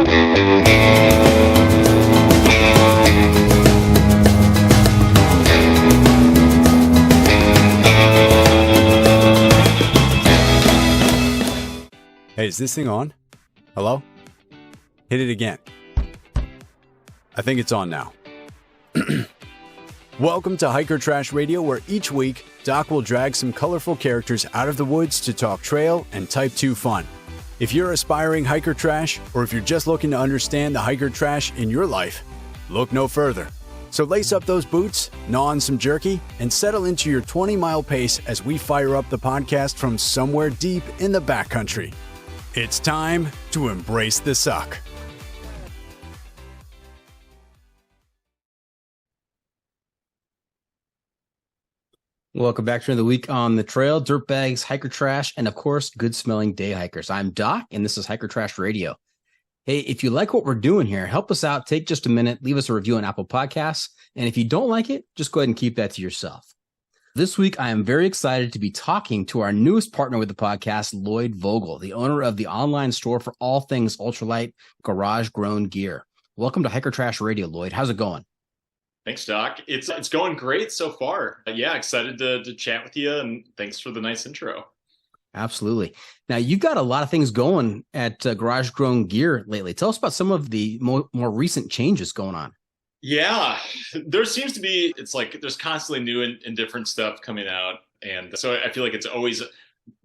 Hey, is this thing on? Hello? Hit it again. I think it's on now. Welcome to Hiker Trash Radio, where each week, Doc will drag some colorful characters out of the woods to talk trail and Type 2 fun. If you're aspiring hiker trash, or if you're just looking to understand the hiker trash in your life, look no further. So lace up those boots, gnaw on some jerky, and settle into your 20-mile pace as we fire up the podcast from somewhere deep in the backcountry. It's time to embrace the suck. Welcome back to another week on the trail, dirtbags, hiker trash, and of course, good smelling day hikers. I'm Doc, and this is Hiker Trash Radio. Hey, if you like what we're doing here, help us out. Take just a minute, leave us a review on Apple Podcasts. And if you don't like it, just go ahead and keep that to yourself. This week, I am very excited to be talking to our newest partner with the podcast, Lloyd Vogel, the owner of the online store for all things ultralight garage-grown gear. Welcome to Hiker Trash Radio, Lloyd. How's it going? Thanks, Doc. It's going great so far. Yeah, excited to chat with you, and thanks for the nice intro. Absolutely. Now, you've got a lot of things going at garage-grown gear lately. Tell us about some of the more recent changes going on. Yeah, there seems to be, it's like there's constantly new and different stuff coming out. And so I feel like it's always,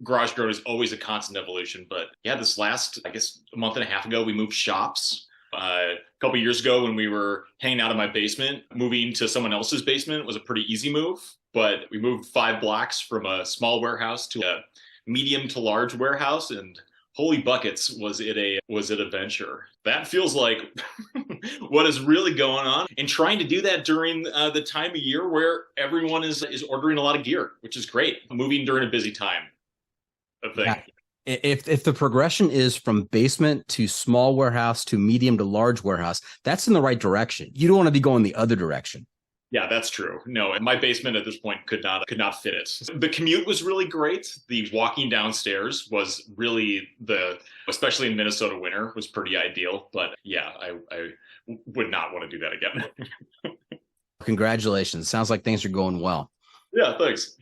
garage grown is always a constant evolution. But yeah, this last, I guess, a month and a half ago, we moved shops. A couple of years ago when we were hanging out in my basement, moving to someone else's basement was a pretty easy move. But we moved 5 blocks from a small warehouse to a medium to large warehouse, and holy buckets, was it a venture. That feels like what is really going on, and trying to do that during the time of year where everyone is ordering a lot of gear, which is great. Moving during a busy time of thing. Yeah. If the progression is from basement to small warehouse to medium to large warehouse, that's in the right direction. You don't want to be going the other direction. Yeah, that's true. No, my basement at this point could not fit it. The commute was really great. The walking downstairs was really especially in Minnesota winter, was pretty ideal. But yeah, I would not want to do that again. Congratulations. Sounds like things are going well. Yeah, thanks.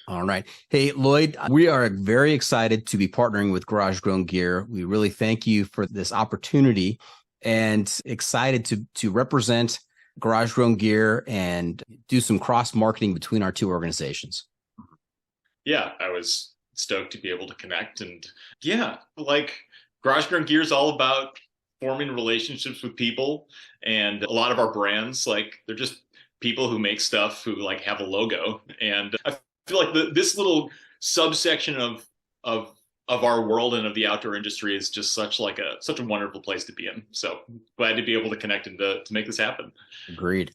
All right. Hey, Lloyd, we are very excited to be partnering with Garage Grown Gear. We really thank you for this opportunity and excited to represent Garage Grown Gear and do some cross marketing between our two organizations. Yeah, I was stoked to be able to connect. And yeah, like Garage Grown Gear is all about forming relationships with people. And a lot of our brands, like, they're just people who make stuff who like have a logo. And I feel like this little subsection of our world and of the outdoor industry is just such a wonderful place to be in. So glad to be able to connect and to make this happen. Agreed.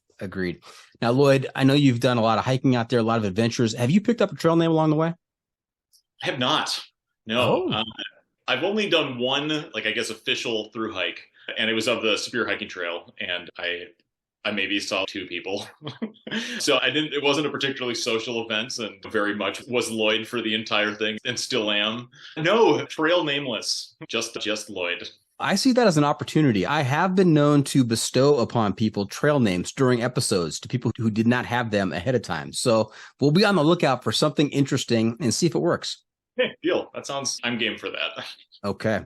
Now, Lloyd, I know you've done a lot of hiking out there, a lot of adventures. Have you picked up a trail name along the way? I have not. No. Oh. I've only done one, I guess, official through hike, and it was of the Superior Hiking Trail. And I maybe saw 2 people. So it wasn't a particularly social event, and very much was Lloyd for the entire thing, and still am. No, trail nameless, just Lloyd. I see that as an opportunity. I have been known to bestow upon people trail names during episodes to people who did not have them ahead of time. So we'll be on the lookout for something interesting and see if it works. Hey, deal. I'm game for that. Okay.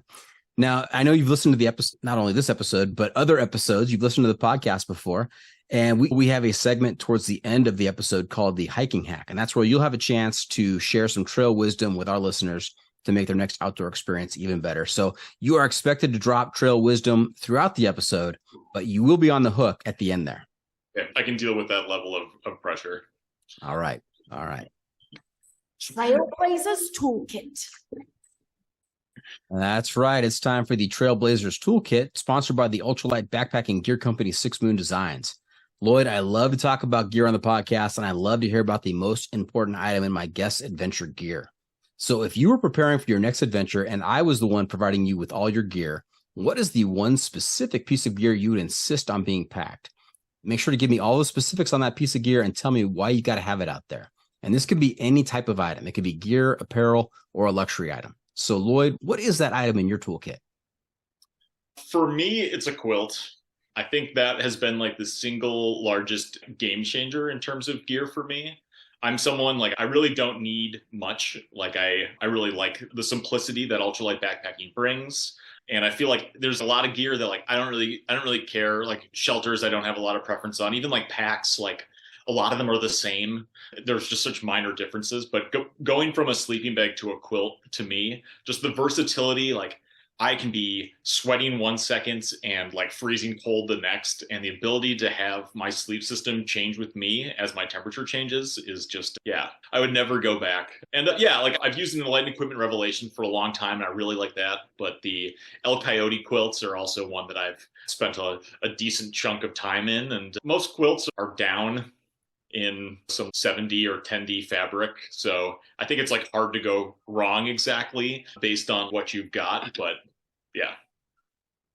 Now, I know you've listened to the episode, not only this episode, but other episodes. You've listened to the podcast before, and we have a segment towards the end of the episode called the Hiking Hack, and that's where you'll have a chance to share some trail wisdom with our listeners to make their next outdoor experience even better. So you are expected to drop trail wisdom throughout the episode, but you will be on the hook at the end there. Yeah, I can deal with that level of pressure. All right. Trailblazers Toolkit. That's right. It's time for the Trailblazers Toolkit, sponsored by the ultralight backpacking gear company 6 Moon Designs. Lloyd, I love to talk about gear on the podcast, and I love to hear about the most important item in my guest's adventure gear. So if you were preparing for your next adventure and I was the one providing you with all your gear, what is the one specific piece of gear you would insist on being packed? Make sure to give me all the specifics on that piece of gear and tell me why you got to have it out there. And this could be any type of item. It could be gear, apparel, or a luxury item. So Lloyd, what is that item in your toolkit? For me, it's a quilt. I think that has been like the single largest game changer in terms of gear for me. I'm someone like I really don't need much. Like I really like the simplicity that ultralight backpacking brings. And I feel like there's a lot of gear that like I don't really care. Like shelters, I don't have a lot of preference on. Even like packs, like a lot of them are the same. There's just such minor differences. But going from a sleeping bag to a quilt, to me, just the versatility, like I can be sweating 1 second and like freezing cold the next. And the ability to have my sleep system change with me as my temperature changes is just, yeah, I would never go back. And yeah, like I've used an Enlightened Equipment Revelation for a long time and I really like that. But the El Coyote quilts are also one that I've spent a decent chunk of time in. And most quilts are down in some 7D or 10D fabric. So I think it's like hard to go wrong exactly based on what you've got. But yeah.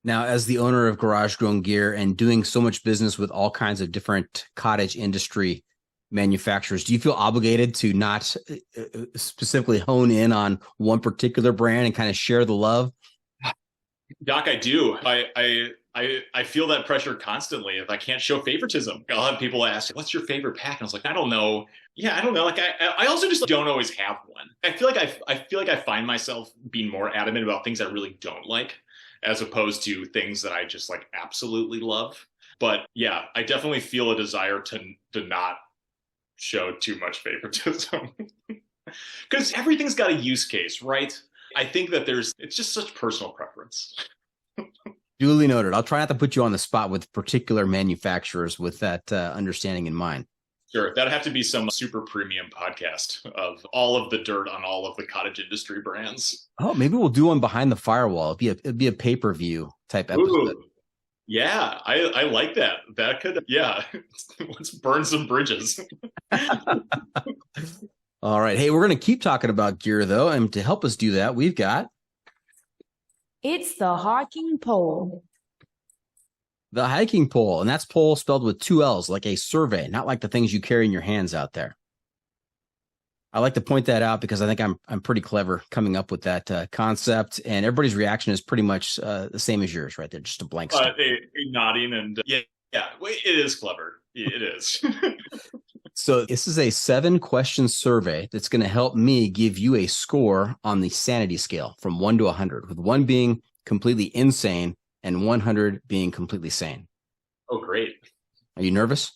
Now, as the owner of Garage Grown Gear and doing so much business with all kinds of different cottage industry manufacturers, do you feel obligated to not specifically hone in on one particular brand and kind of share the love? Doc, I do. I feel that pressure constantly. If I can't show favoritism, I'll have people ask, "What's your favorite pack?" And I was like, "I don't know." Yeah, I don't know. Like I also just don't always have one. I feel like I find myself being more adamant about things I really don't like, as opposed to things that I just like absolutely love. But yeah, I definitely feel a desire to not show too much favoritism because everything's got a use case, right? I think that it's just such personal preference. Duly noted. I'll try not to put you on the spot with particular manufacturers with that understanding in mind. Sure. That'd have to be some super premium podcast of all of the dirt on all of the cottage industry brands. Oh, maybe we'll do one behind the firewall. It'd be a pay-per-view type episode. Ooh, yeah, I like that. That could, yeah. Let's burn some bridges. All right. Hey, we're going to keep talking about gear, though. And to help us do that, we've got... It's the hiking pole. the hiking pole. And that's pole spelled with 2 L's, like a survey, not like the things you carry in your hands out there. I like to point that out because I think I'm pretty clever coming up with that concept. And everybody's reaction is pretty much the same as yours, right there. Just a blank stare. Nodding and yeah, it is clever. It is. So this is a 7-question survey that's going to help me give you a score on the sanity scale from 1 to 100, with 1 being completely insane and 100 being completely sane. Oh, great. Are you nervous?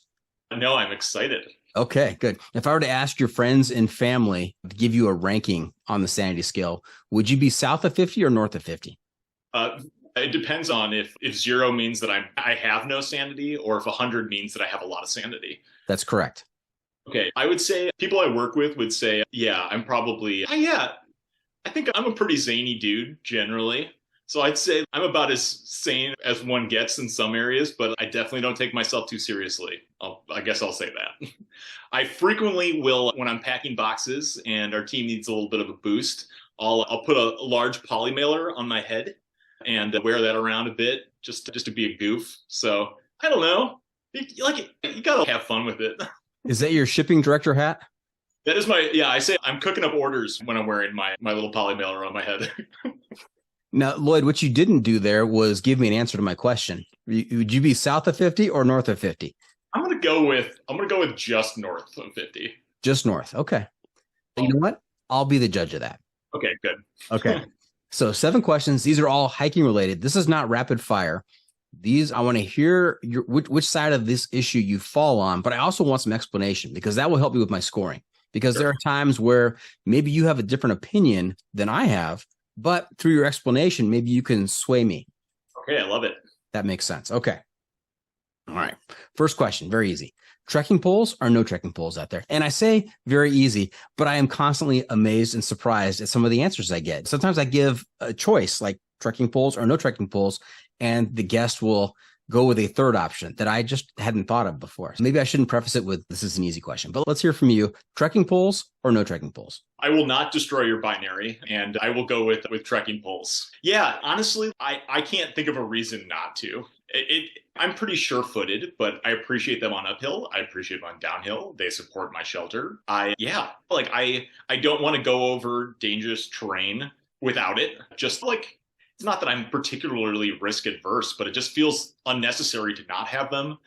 No, I'm excited. Okay, good. If I were to ask your friends and family to give you a ranking on the sanity scale, would you be south of 50 or north of 50? It depends on if 0 means that I have no sanity, or if 100 means that I have a lot of sanity. That's correct. Okay, I would say people I work with would say, yeah, I'm probably, I think I'm a pretty zany dude generally. So I'd say I'm about as sane as one gets in some areas, but I definitely don't take myself too seriously. I guess I'll say that. I frequently will, when I'm packing boxes and our team needs a little bit of a boost, I'll put a large poly mailer on my head and wear that around a bit just to be a goof. So I don't know. You gotta have fun with it. Is that your shipping director hat? That is I say I'm cooking up orders when I'm wearing my little poly mailer on my head. Now, Lloyd, what you didn't do there was give me an answer to my question. Would you be south of 50 or north of 50? I'm gonna go with just north of 50. Just north. Okay. You know what? I'll be the judge of that. Okay, good. Okay. So 7 questions. These are all hiking related. This is not rapid fire. These, I want to hear which side of this issue you fall on, but I also want some explanation because that will help me with my scoring. Because There are times where maybe you have a different opinion than I have, but through your explanation, maybe you can sway me. Okay, I love it. That makes sense. Okay. All right. First question, very easy. Trekking poles or no trekking poles out there? And I say very easy, but I am constantly amazed and surprised at some of the answers I get. Sometimes I give a choice like trekking poles or no trekking poles, and the guest will go with a third option that I just hadn't thought of before. So maybe I shouldn't preface it with, this is an easy question, but let's hear from you. Trekking poles or no trekking poles? I will not destroy your binary, and I will go with trekking poles. Yeah, honestly, I can't think of a reason not to. I'm pretty sure-footed, but I appreciate them on uphill. I appreciate them on downhill. They support my shelter. I don't want to go over dangerous terrain without it. Just like it's not that I'm particularly risk adverse, but it just feels unnecessary to not have them.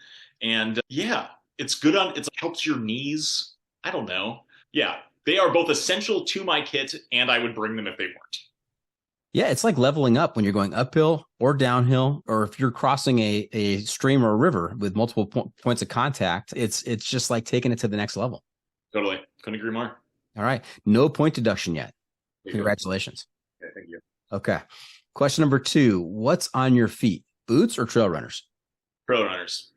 And yeah, it's good it helps your knees. I don't know. Yeah, they are both essential to my kit, and I would bring them if they weren't. Yeah, it's like leveling up when you're going uphill or downhill, or if you're crossing a stream or a river with multiple points of contact. It's just like taking it to the next level. Totally. Couldn't agree more. All right. No point deduction yet. Congratulations. Okay, thank you. Okay. Question number 2. What's on your feet? Boots or trail runners? Trail runners,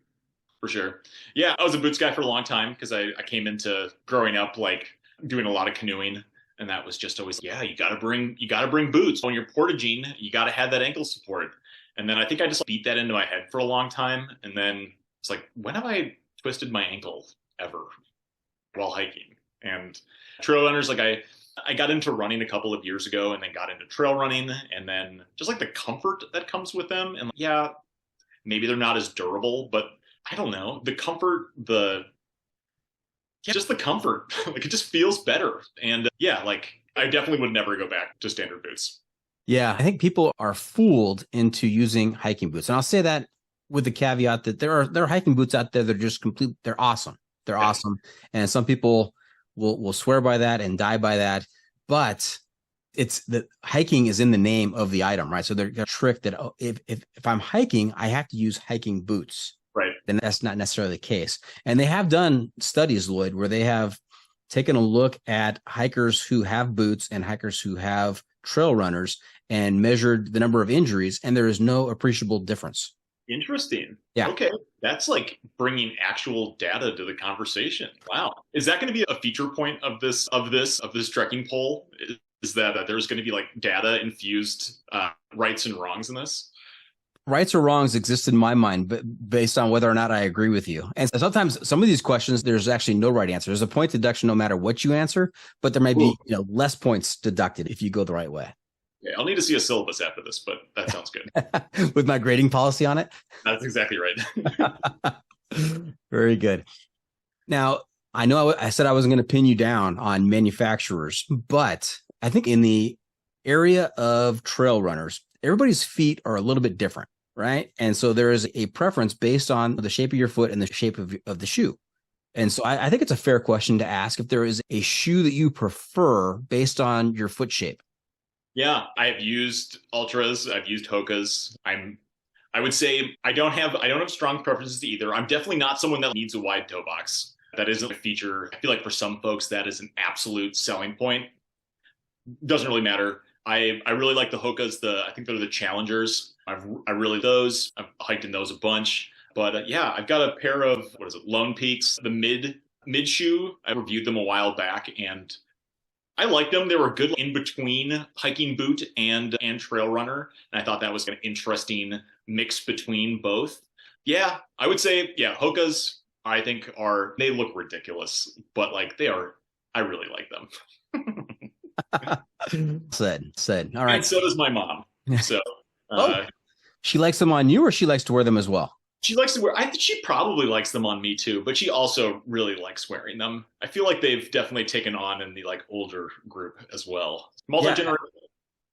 for sure. Yeah, I was a boots guy for a long time because I came into growing up like doing a lot of canoeing. And that was just always, yeah, you gotta bring boots. When you're portaging, you gotta have that ankle support. And then I think I just beat that into my head for a long time. And then it's like, when have I twisted my ankle ever while hiking? And trail runners, like I got into running a couple of years ago and then got into trail running, and then just like the comfort that comes with them. And yeah, maybe they're not as durable, but I don't know. The comfort, just the comfort, like it just feels better. And yeah, like I definitely would never go back to standard boots. Yeah, I think people are fooled into using hiking boots. And I'll say that with the caveat that there are hiking boots out there that are just they're awesome. They're awesome. And some people will swear by that and die by that. But it's the hiking is in the name of the item, right? So they're tricked that if I'm hiking, I have to use hiking boots. Right. Then that's not necessarily the case. And they have done studies, Lloyd, where they have taken a look at hikers who have boots and hikers who have trail runners and measured the number of injuries, and there is no appreciable difference. Interesting. Yeah. Okay. That's like bringing actual data to the conversation. Wow. Is that going to be a feature point of this trekking poll? Is that there's going to be like data infused rights and wrongs in this? Rights or wrongs exist in my mind, but based on whether or not I agree with you. And sometimes some of these questions, there's actually no right answer. There's a point deduction no matter what you answer, but there may be less points deducted if you go the right way. Yeah, I'll need to see a syllabus after this, but that sounds good. With my grading policy on it? That's exactly right. Very good. Now, I know I said I wasn't going to pin you down on manufacturers, but I think in the area of trail runners, everybody's feet are a little bit different, right? And so there is a preference based on the shape of your foot and the shape of the shoe. And so I think it's a fair question to ask if there is a shoe that you prefer based on your foot shape. Yeah, I've used Ultras, I've used Hokas. I would say I don't have strong preferences to either. I'm definitely not someone that needs a wide toe box. That isn't a feature. I feel like for some folks that is an absolute selling point. Doesn't really matter. I really like the Hokas. I think they're the Challengers. I really those. I've hiked in those a bunch. But yeah, I've got a pair of Lone Peaks, the mid shoe. I reviewed them a while back, and I liked them. They were good in between hiking boot and trail runner, and I thought that was an interesting mix between both. Yeah, I would say Hokas. I think they look ridiculous, but like they are. I really like them. Said. All right. And so does my mom. So she likes them on you, or she likes to wear them as well? She likes to wear. I think she probably likes them on me too, but she also really likes wearing them. I feel like they've definitely taken on in the like older group as well. Multi-generational.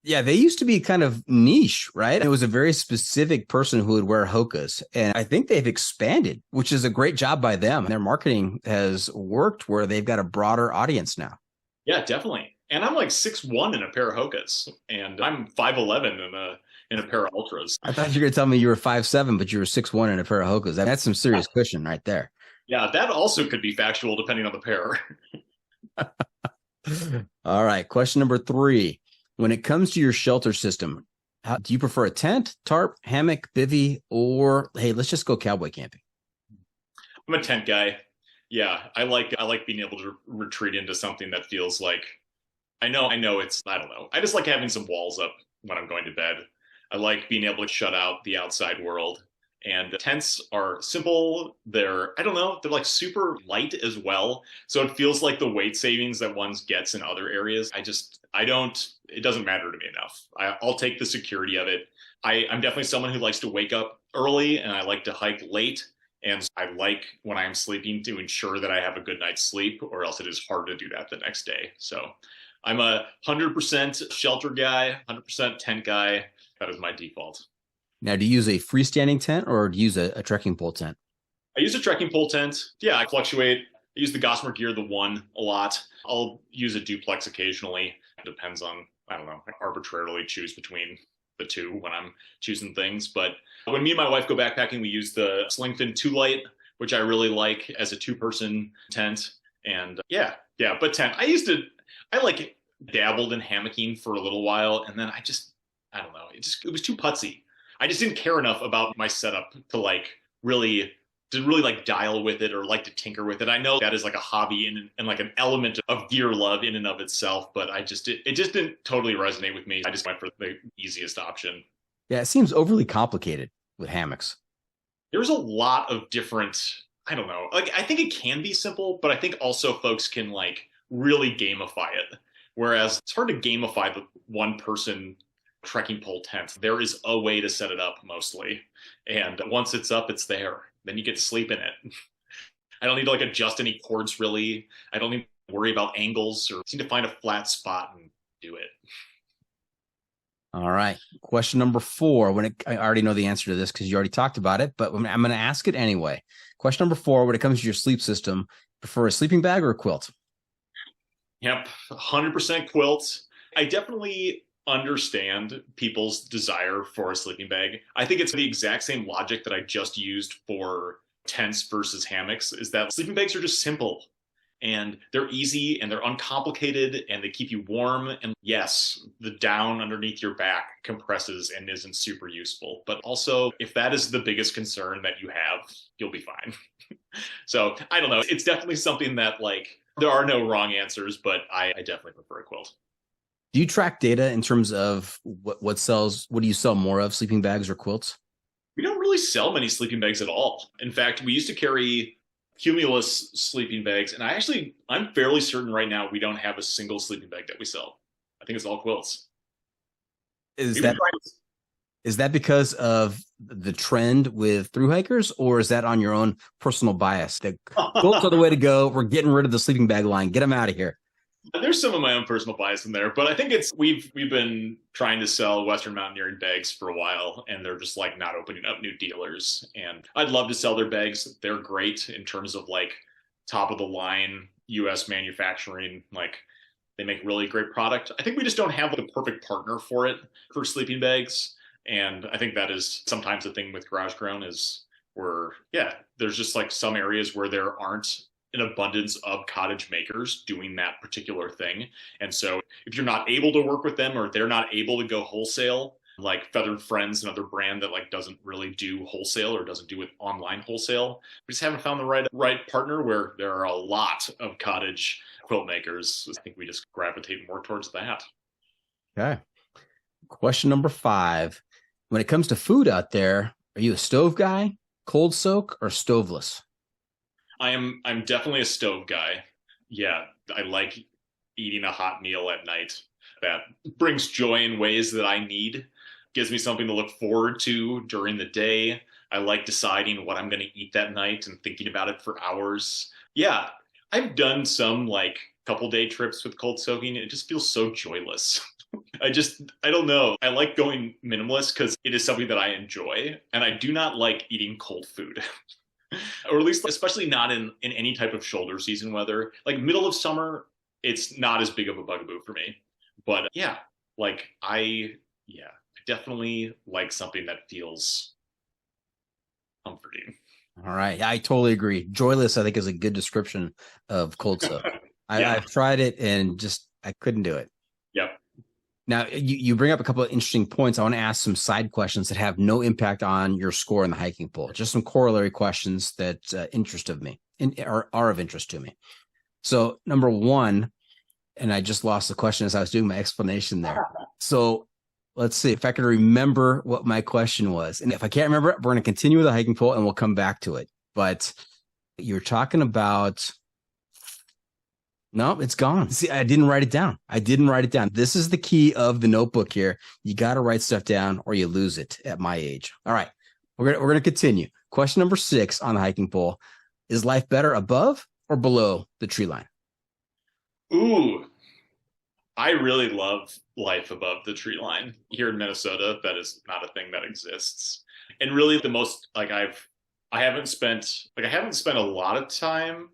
Yeah, they used to be kind of niche, right? It was a very specific person who would wear Hokas. And I think they've expanded, which is a great job by them. Their marketing has worked where they've got a broader audience now. Yeah, definitely. And I'm like 6'1" in a pair of Hokas, and I'm 5'11" in a pair of Ultras. I thought you were going to tell me you were 5'7", but you were 6'1" in a pair of Hokas. That's some serious cushion right there. Yeah, that also could be factual depending on the pair. All right. Question number 3. When it comes to your shelter system, do you prefer a tent, tarp, hammock, bivy, or hey, let's just go cowboy camping? I'm a tent guy. Yeah, I like being able to retreat into something that feels like I know it's, I don't know. I just like having some walls up when I'm going to bed. I like being able to shut out the outside world. And tents are simple. They're like super light as well. So it feels like the weight savings that one gets in other areas. It doesn't matter to me enough. I'll take the security of it. I'm definitely someone who likes to wake up early, and I like to hike late. And I like when I'm sleeping to ensure that I have a good night's sleep, or else it is hard to do that the next day. So I'm a 100% shelter guy, 100% tent guy. That is my default. Now, do you use a freestanding tent or do you use a trekking pole tent? I use a trekking pole tent. Yeah, I fluctuate. I use the Gossamer Gear, the one, a lot. I'll use a duplex occasionally. It depends on, I don't know, I arbitrarily choose between the two when I'm choosing things. But when me and my wife go backpacking, we use the Slingfin 2-light, which I really like as a 2-person tent. And but tent. I like dabbled in hammocking for a little while, and then I don't know, it was too putsy. I just didn't care enough about my setup to really like dial with it or like to tinker with it. I know that is like a hobby and like an element of gear love in and of itself, but it just didn't totally resonate with me. I just went for the easiest option. Yeah, it seems overly complicated with hammocks. There's a lot of different, I don't know, like I think it can be simple, but I think also folks can like really gamify it. Whereas it's hard to gamify the one person trekking pole tent. There is a way to set it up mostly. And once it's up, it's there. Then you get to sleep in it. I don't need to like adjust any cords really. I don't need to worry about angles or need to find a flat spot and do it. All right. Question number 4. I already know the answer to this because you already talked about it, but I'm going to ask it anyway. Question number 4, when it comes to your sleep system, prefer a sleeping bag or a quilt? Yep, 100% quilt. I definitely understand people's desire for a sleeping bag. I think it's the exact same logic that I just used for tents versus hammocks, is that sleeping bags are just simple and they're easy and they're uncomplicated and they keep you warm. And yes, the down underneath your back compresses and isn't super useful. But also, if that is the biggest concern that you have, you'll be fine. So I don't know. It's definitely something that like, there are no wrong answers, but I definitely prefer a quilt. Do you track data in terms of what do you sell more of, sleeping bags or quilts? We don't really sell many sleeping bags at all. In fact, we used to carry Cumulus sleeping bags, and I'm fairly certain right now we don't have a single sleeping bag that we sell. I think it's all quilts. Is that because of the trend with thru hikers, or is that on your own personal bias? The quilts are the way to go. We're getting rid of the sleeping bag line. Get them out of here. There's some of my own personal bias in there, but I think we've been trying to sell Western mountaineering bags for a while, and they're just like not opening up new dealers. And I'd love to sell their bags. They're great in terms of like top of the line US manufacturing. Like they make really great product. I think we just don't have the perfect partner for it for sleeping bags. And I think that is sometimes the thing with Garage Grown is there's just like some areas where there aren't an abundance of cottage makers doing that particular thing. And so if you're not able to work with them or they're not able to go wholesale, like Feathered Friends, another brand that like doesn't really do wholesale or doesn't do it online wholesale, we just haven't found the right partner where there are a lot of cottage quilt makers. I think we just gravitate more towards that. Okay. Question number 5. When it comes to food out there, are you a stove guy, cold soak, or stoveless? I'm definitely a stove guy. Yeah, I like eating a hot meal at night. That brings joy in ways that I need. Gives me something to look forward to during the day. I like deciding what I'm going to eat that night and thinking about it for hours. Yeah, I've done some like couple day trips with cold soaking. It just feels so joyless. I don't know. I like going minimalist because it is something that I enjoy, and I do not like eating cold food. Or at least, especially not in any type of shoulder season weather. Like middle of summer, it's not as big of a bugaboo for me. But I definitely like something that feels comforting. All right. I totally agree. Joyless, I think, is a good description of cold soak. I've tried it and I couldn't do it. Yep. Now, you bring up a couple of interesting points. I want to ask some side questions that have no impact on your score in the hiking poll. Just some corollary questions that are of interest to me. So number 1, and I just lost the question as I was doing my explanation there. So let's see if I can remember what my question was. And if I can't remember it, we're going to continue with the hiking poll and we'll come back to it. But you're talking about... No, it's gone. See, I didn't write it down. This is the key of the notebook here. You got to write stuff down or you lose it at my age. All right. We're going to continue. Question number 6 on the hiking poll. Is life better above or below the tree line? Ooh, I really love life above the tree line. Here in Minnesota, that is not a thing that exists. And really the most like I haven't spent a lot of time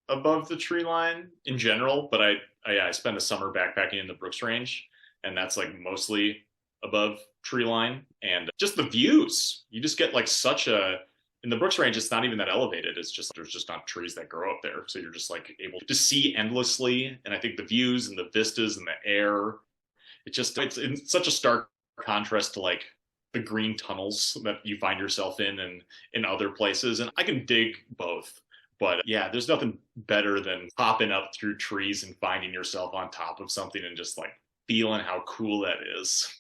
above the tree line in general, but I spent a summer backpacking in the Brooks Range, and that's like mostly above tree line. And just the views, you just get like such a in the Brooks Range, it's not even that elevated. It's just there's just not trees that grow up there, so you're just like able to see endlessly. And I think the views and the vistas and the air, it's in such a stark contrast to like the green tunnels that you find yourself in and in other places. And I can dig both. But yeah, there's nothing better than popping up through trees and finding yourself on top of something and just like feeling how cool that is.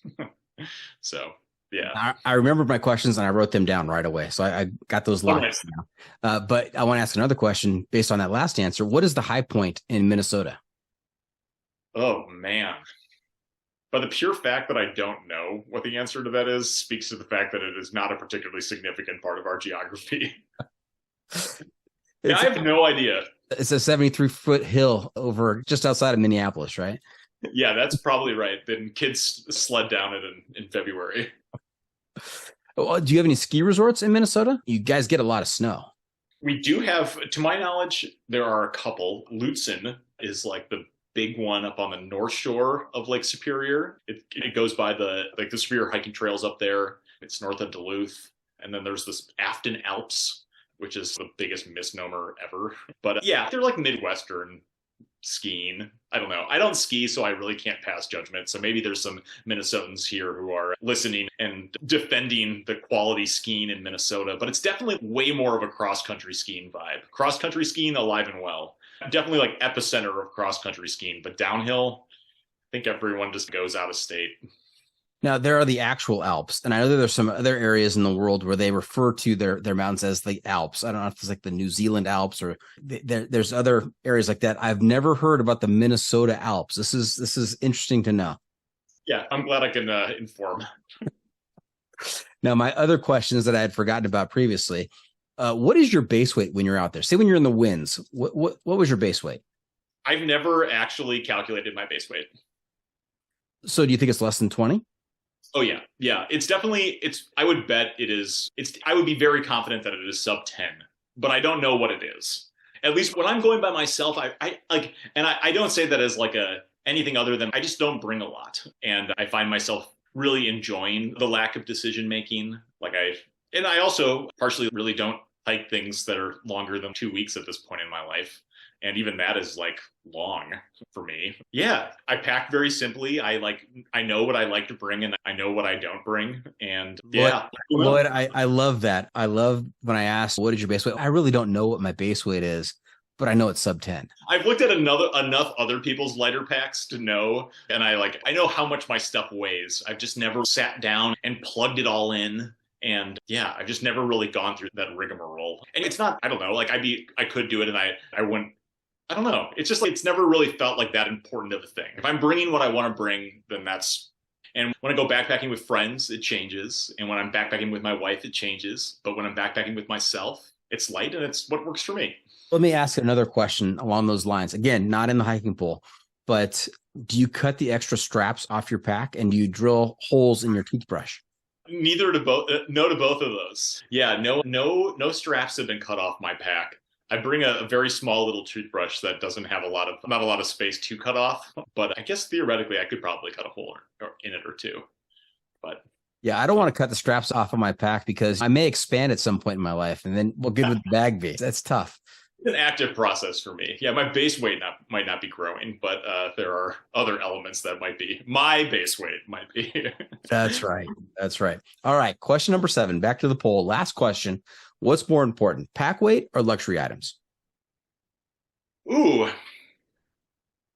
So yeah. I remembered my questions and I wrote them down right away. So I got those locked now. But I want to ask another question based on that last answer. What is the high point in Minnesota? Oh, man. By the pure fact that I don't know what the answer to that is speaks to the fact that it is not a particularly significant part of our geography. Yeah, I have no idea. It's a 73-foot hill over just outside of Minneapolis, right? Yeah, that's probably right. Then kids sled down it in February. Do you have any ski resorts in Minnesota? You guys get a lot of snow. We do have, to my knowledge, there are a couple. Lutsen is like the big one up on the north shore of Lake Superior. It goes by the Superior hiking trails up there. It's north of Duluth. And then there's this Afton Alps, which is the biggest misnomer ever. But yeah, they're like Midwestern skiing. I don't know. I don't ski, so I really can't pass judgment. So maybe there's some Minnesotans here who are listening and defending the quality skiing in Minnesota, but it's definitely way more of a cross-country skiing vibe. Cross-country skiing alive and well. Definitely like epicenter of cross-country skiing, but downhill, I think everyone just goes out of state. Now, there are the actual Alps, and I know that there's some other areas in the world where they refer to their mountains as the Alps. I don't know if it's like the New Zealand Alps or there's other areas like that. I've never heard about the Minnesota Alps. This is interesting to know. Yeah, I'm glad I can inform. Now, my other questions that I had forgotten about previously, what is your base weight when you're out there? Say when you're in the winds, what was your base weight? I've never actually calculated my base weight. So do you think it's less than 20? Oh yeah. Yeah. It's definitely, I would bet it is, I would be very confident that it is sub 10, but I don't know what it is. At least when I'm going by myself, I don't say that as like anything other than I just don't bring a lot. And I find myself really enjoying the lack of decision making. And I also partially really don't hike things that are longer than 2 weeks at this point in my life. And even that is like long for me. Yeah, I pack very simply. I know what I like to bring and I know what I don't bring. And yeah. Lloyd, I love that. I love when I ask, what is your base weight? I really don't know what my base weight is, but I know it's sub 10. I've looked at enough other people's lighter packs to know. And I know how much my stuff weighs. I've just never sat down and plugged it all in. And yeah, I've just never really gone through that rigmarole. And it's not, I don't know, like I could do it and I wouldn't. I don't know. It's just like, it's never really felt like that important of a thing. If I'm bringing what I want to bring, then and when I go backpacking with friends, it changes. And when I'm backpacking with my wife, it changes. But when I'm backpacking with myself, it's light and it's what works for me. Let me ask another question along those lines. Again, not in the hiking pool, but do you cut the extra straps off your pack and do you drill holes in your toothbrush? No to both of those. Yeah, no straps have been cut off my pack. I bring a very small little toothbrush that doesn't have not a lot of space to cut off, but I guess theoretically I could probably cut a hole in it or two. But yeah, I don't want to cut the straps off of my pack because I may expand at some point in my life, and then what good would the bag be? That's tough. It's an active process for me. Yeah, my base weight might not be growing, but there are other elements that might be. My base weight might be. That's right. That's right. All right. Question number 7. Back to the poll. Last question. What's more important, pack weight or luxury items? Ooh,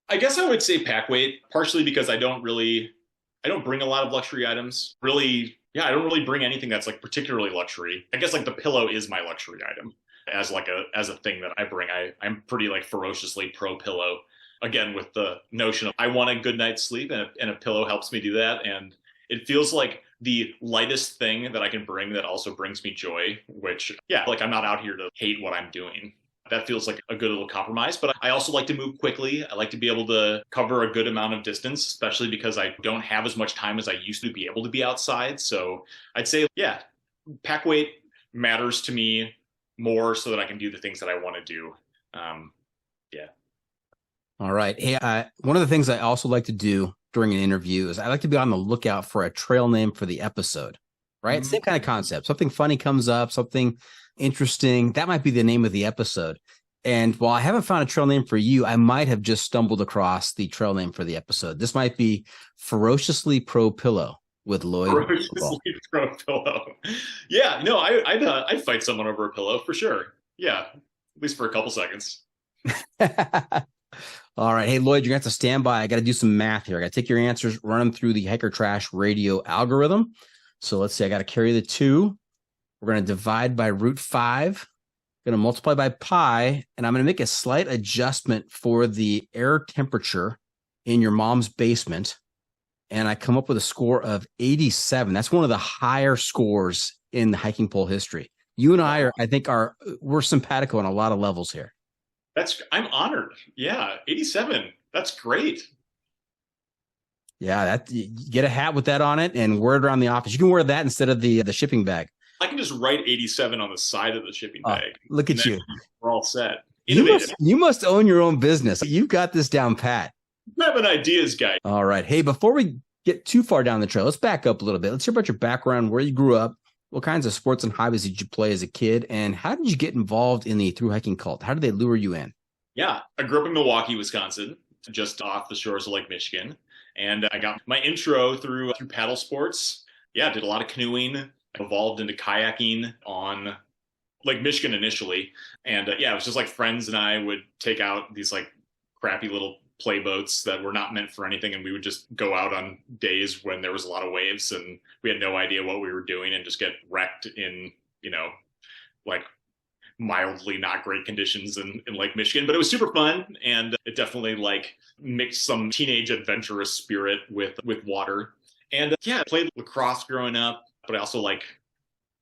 I guess I would say pack weight, partially because I don't bring a lot of luxury items. Really, yeah, I don't really bring anything that's like particularly luxury. I guess like the pillow is my luxury item as a thing that I bring. I'm pretty like ferociously pro pillow. Again, with the notion of I want a good night's sleep and a pillow helps me do that. And it feels like the lightest thing that I can bring that also brings me joy, which, yeah, like I'm not out here to hate what I'm doing. That feels like a good little compromise, but I also like to move quickly. I like to be able to cover a good amount of distance, especially because I don't have as much time as I used to be able to be outside. So I'd say, yeah, pack weight matters to me more so that I can do the things that I want to do. Yeah. All right. Hey, one of the things I also like to do during an interview is I like to be on the lookout for a trail name for the episode, right? Same kind of concept. Something funny comes up, something interesting. That might be the name of the episode. And while I haven't found a trail name for you, I might have just stumbled across the trail name for the episode. This might be Ferociously Pro Pillow with Lloyd Vogel. Ferociously Pro Pillow. Yeah, no, I'd fight someone over a pillow for sure. Yeah, at least for a couple seconds. All right. Hey, Lloyd, you're going to have to stand by. I got to do some math here. I got to take your answers, run them through the Hiker Trash radio algorithm. So let's see. I got to carry the 2. We're going to divide by root 5. Going to multiply by pi, and I'm going to make a slight adjustment for the air temperature in your mom's basement. And I come up with a score of 87. That's one of the higher scores in the hiking pole history. You and I we're simpatico on a lot of levels here. I'm honored. Yeah, 87. That's great. Yeah, you get a hat with that on it and wear it around the office. You can wear that instead of the shipping bag. I can just write 87 on the side of the shipping bag. Look at you. We're all set. You must own your own business. You've got this down pat. I'm an ideas guy. All right. Hey, before we get too far down the trail, let's back up a little bit. Let's hear about your background, where you grew up, what kinds of sports and hobbies did you play as a kid, and how did you get involved in the thru hiking cult? How did they lure you in? Yeah, I grew up in Milwaukee, Wisconsin, just off the shores of Lake Michigan. And I got my intro through paddle sports. Yeah, did a lot of canoeing. Evolved into kayaking on Lake Michigan initially. And it was just like friends and I would take out these like crappy little play boats that were not meant for anything. And we would just go out on days when there was a lot of waves and we had no idea what we were doing and just get wrecked in, like mildly not great conditions in Lake Michigan. But it was super fun. And it definitely like mixed some teenage adventurous spirit with water. And I played lacrosse growing up. But I also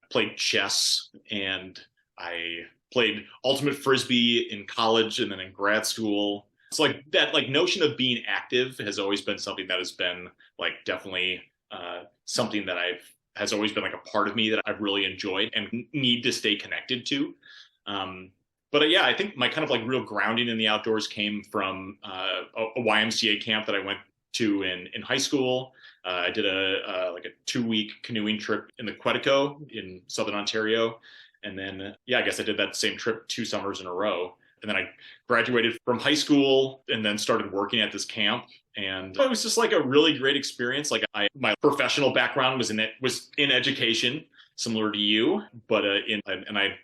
played chess and I played ultimate frisbee in college and then in grad school. It's like that notion of being active has always been something that has been definitely something that has always been a part of me that I've really enjoyed and need to stay connected to. But I think my kind of real grounding in the outdoors came from a YMCA camp that I went to in high school. I did a 2-week canoeing trip in the Quetico in Southern Ontario. And then, I guess I did that same trip 2 summers in a row. And then I graduated from high school and then started working at this camp. And it was just a really great experience. My professional background was in education, similar to you, but I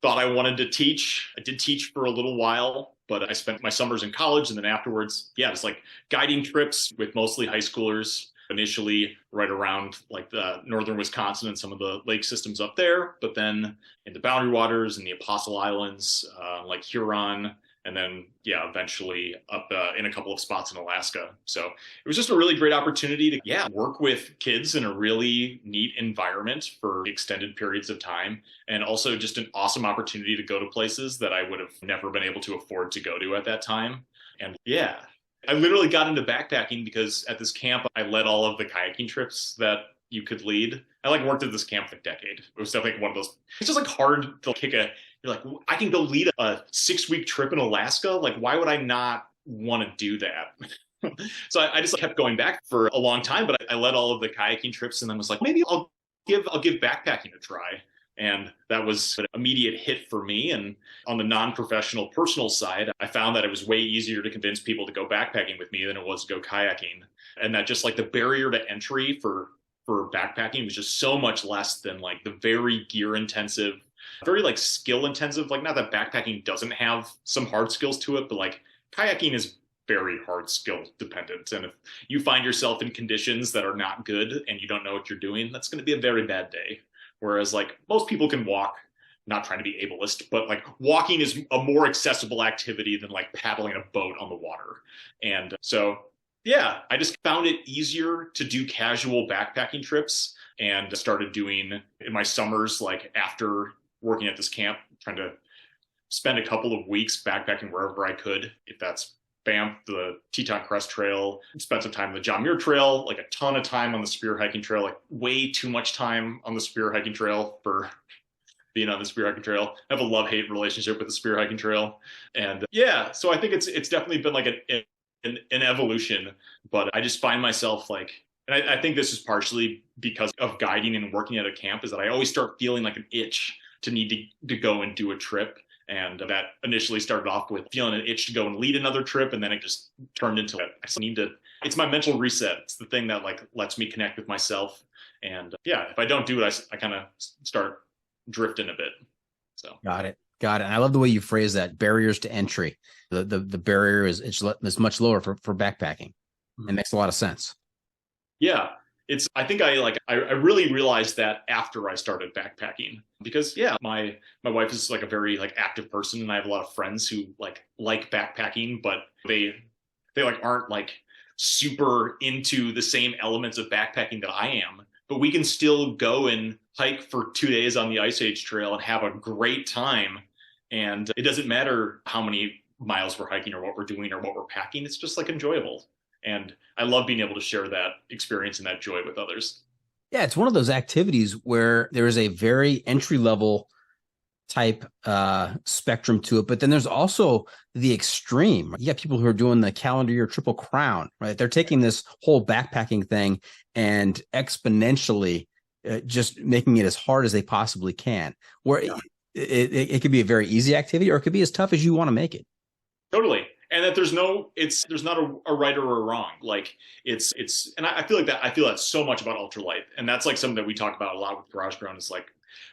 thought I wanted to teach. I did teach for a little while, but I spent my summers in college and then afterwards, just guiding trips with mostly high schoolers, initially right around the northern Wisconsin and some of the lake systems up there, but then in the Boundary Waters and the Apostle Islands, like Huron, and then eventually up in a couple of spots in Alaska. So it was just a really great opportunity to work with kids in a really neat environment for extended periods of time, and also just an awesome opportunity to go to places that I would have never been able to afford to go to at that time. And I literally got into backpacking because at this camp I led all of the kayaking trips that you could lead. I worked at this camp for a decade. It was definitely one of those. It's just hard to you're I can go lead a 6-week trip in Alaska. Why would I not want to do that? So I just kept going back for a long time, but I led all of the kayaking trips and then was maybe I'll give backpacking a try. And that was an immediate hit for me. And on the non-professional personal side, I found that it was way easier to convince people to go backpacking with me than it was to go kayaking. And that just the barrier to entry for backpacking was just so much less than the very gear intensive, very skill intensive. Not that backpacking doesn't have some hard skills to it, but kayaking is very hard skill dependent. And if you find yourself in conditions that are not good and you don't know what you're doing, that's going to be a very bad day. Whereas most people can walk, not trying to be ableist, but walking is a more accessible activity than paddling a boat on the water. And so, I just found it easier to do casual backpacking trips and started doing in my summers, after working at this camp, trying to spend a couple of weeks backpacking wherever I could, if that's Banff, the Teton Crest Trail, spent some time on the John Muir Trail, like a ton of time on the Spear Hiking Trail, like way too much time on the Spear Hiking Trail for being on the Spear Hiking Trail. I have a love-hate relationship with the Spear Hiking Trail. And yeah, so I think it's definitely been like an evolution, but I just find myself like, and I think this is partially because of guiding and working at a camp, is that I always start feeling like an itch to need to go and do a trip. And that initially started off with feeling an itch to go and lead another trip. And then it just turned into, I just need to, it's my mental reset. It's the thing that like lets me connect with myself. And yeah, if I don't do it, I kind of start drifting a bit. So Got it. And I love the way you phrase that, barriers to entry. The barrier is much lower for backpacking. It makes a lot of sense. Yeah. I think I really realized that after I started backpacking, because yeah, my wife is like a very like active person, and I have a lot of friends who like backpacking, but they like aren't like super into the same elements of backpacking that I am, but we can still go and hike for 2 days on the Ice Age Trail and have a great time. And it doesn't matter how many miles we're hiking or what we're doing or what we're packing. It's just like enjoyable. And I love being able to share that experience and that joy with others. Yeah, it's one of those activities where there is a very entry level type spectrum to it, but then there's also the extreme. You got people who are doing the calendar year Triple Crown, right? They're taking this whole backpacking thing and exponentially just making it as hard as they possibly can. Where it could be a very easy activity, or it could be as tough as you want to make it. Totally. And that there's not a right or a wrong. Like it's, and I feel that so much about ultralight. And that's like something that we talk about a lot with Garage Ground, is like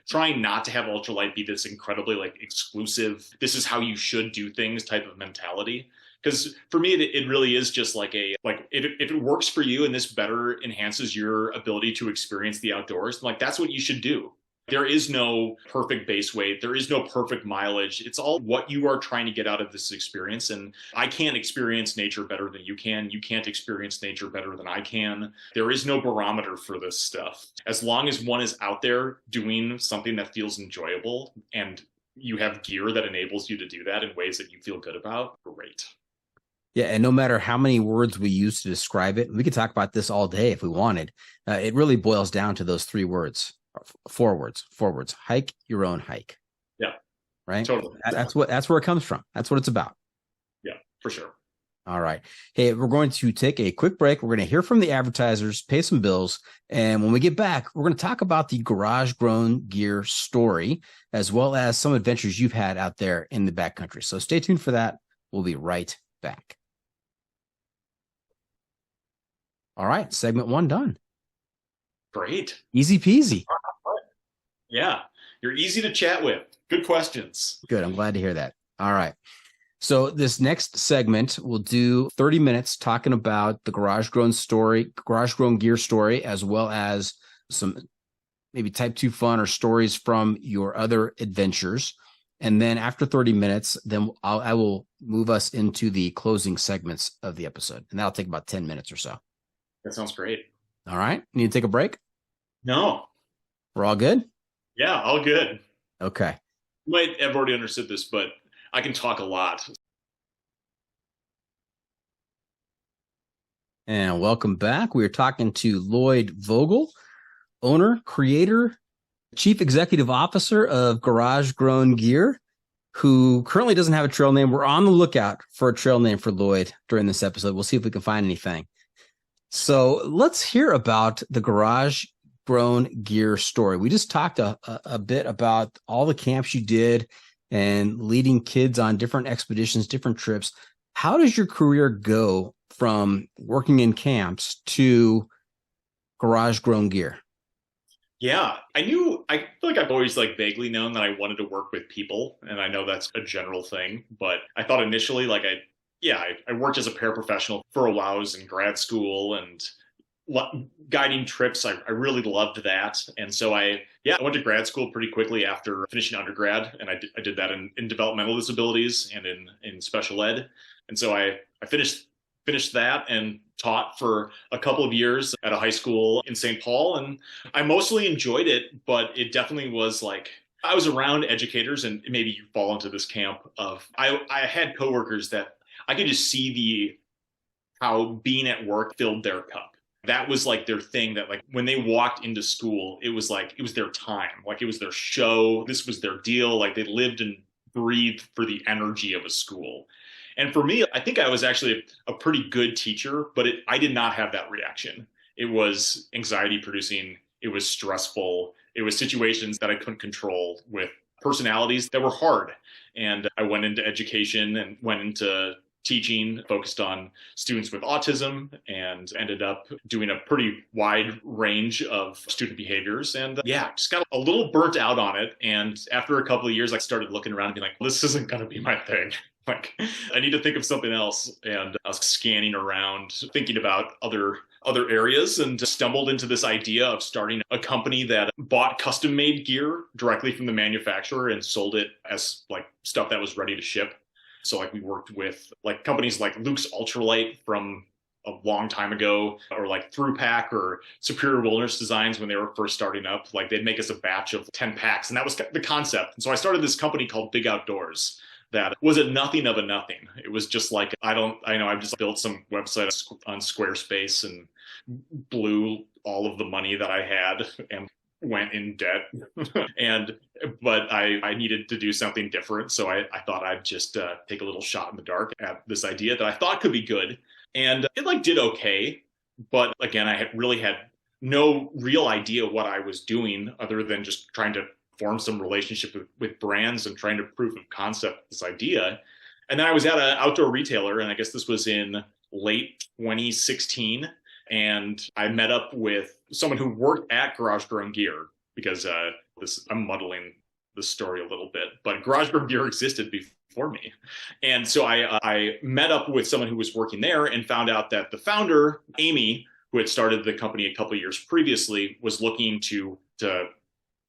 trying not to have ultralight be this incredibly like exclusive, this is how you should do things type of mentality. Because for me, it really is just like if it works for you and this better enhances your ability to experience the outdoors, like that's what you should do. There is no perfect base weight. There is no perfect mileage. It's all what you are trying to get out of this experience. And I can't experience nature better than you can. You can't experience nature better than I can. There is no barometer for this stuff. As long as one is out there doing something that feels enjoyable and you have gear that enables you to do that in ways that you feel good about, great. Yeah, and no matter how many words we use to describe it, we could talk about this all day if we wanted. It really boils down to those 3 words. 4 words, hike your own hike. Yeah. Right. Totally. That's where it comes from. That's what it's about. Yeah, for sure. All right. Hey, we're going to take a quick break. We're going to hear from the advertisers, pay some bills. And when we get back, we're going to talk about the Garage Grown Gear story, as well as some adventures you've had out there in the backcountry. So stay tuned for that. We'll be right back. All right. Segment 1 done. Great. Easy peasy. Yeah. You're easy to chat with. Good questions. Good. I'm glad to hear that. All right. So this next segment, we'll do 30 minutes talking about the Garage Grown Gear story, as well as some maybe type 2 fun or stories from your other adventures. And then after 30 minutes, then I will move us into the closing segments of the episode. And that'll take about 10 minutes or so. That sounds great. All right. Need to take a break? No. We're all good? Yeah, all good. Okay. You might have already understood this, but I can talk a lot. And welcome back. We are talking to Lloyd Vogel, owner, creator, chief executive officer of Garage Grown Gear, who currently doesn't have a trail name. We're on the lookout for a trail name for Lloyd during this episode. We'll see if we can find anything. So let's hear about the Garage Grown Gear story. We just talked a bit about all the camps you did and leading kids on different expeditions, different trips. How does your career go from working in camps to Garage Grown Gear? Yeah, I feel like I've always like vaguely known that I wanted to work with people, and I know that's a general thing, but I thought initially I worked as a paraprofessional for a while. I was in grad school and guiding trips. I really loved that. And so I went to grad school pretty quickly after finishing undergrad. And I did that in developmental disabilities and in special ed. And so I finished that and taught for a couple of years at a high school in St. Paul. And I mostly enjoyed it, but it definitely was like I was around educators, and maybe you fall into this camp of, I had coworkers that I could just see how being at work filled their cup. That was like their thing, that like when they walked into school, it was like, it was their time. Like it was their show. This was their deal. Like they lived and breathed for the energy of a school. And for me, I think I was actually a pretty good teacher, but I did not have that reaction. It was anxiety producing. It was stressful. It was situations that I couldn't control, with personalities that were hard. And I went into education and went into teaching, focused on students with autism, and ended up doing a pretty wide range of student behaviors. And just got a little burnt out on it. And after a couple of years, I started looking around and being like, this isn't going to be my thing. Like, I need to think of something else. And I was scanning around, thinking about other areas, and stumbled into this idea of starting a company that bought custom made gear directly from the manufacturer and sold it as like stuff that was ready to ship. So like we worked with like companies like Luke's Ultralight from a long time ago, or like ThruPack or Superior Wilderness Designs when they were first starting up. Like they'd make us a batch of 10 packs, and that was the concept. And so I started this company called Big Outdoors that was a nothing of a nothing. It was just like, I just built some website on Squarespace and blew all of the money that I had and went in debt. But I needed to do something different. So I thought I'd just take a little shot in the dark at this idea that I thought could be good. And it like did okay. But again, I really had no real idea what I was doing, other than just trying to form some relationship with brands and trying to prove of concept this idea. And then I was at an outdoor retailer, and I guess this was in late 2016. And I met up with someone who worked at Garage Grown Gear, because I'm muddling the story a little bit, but Garage Grown Gear existed before me. And so I met up with someone who was working there and found out that the founder, Amy, who had started the company a couple of years previously, was looking to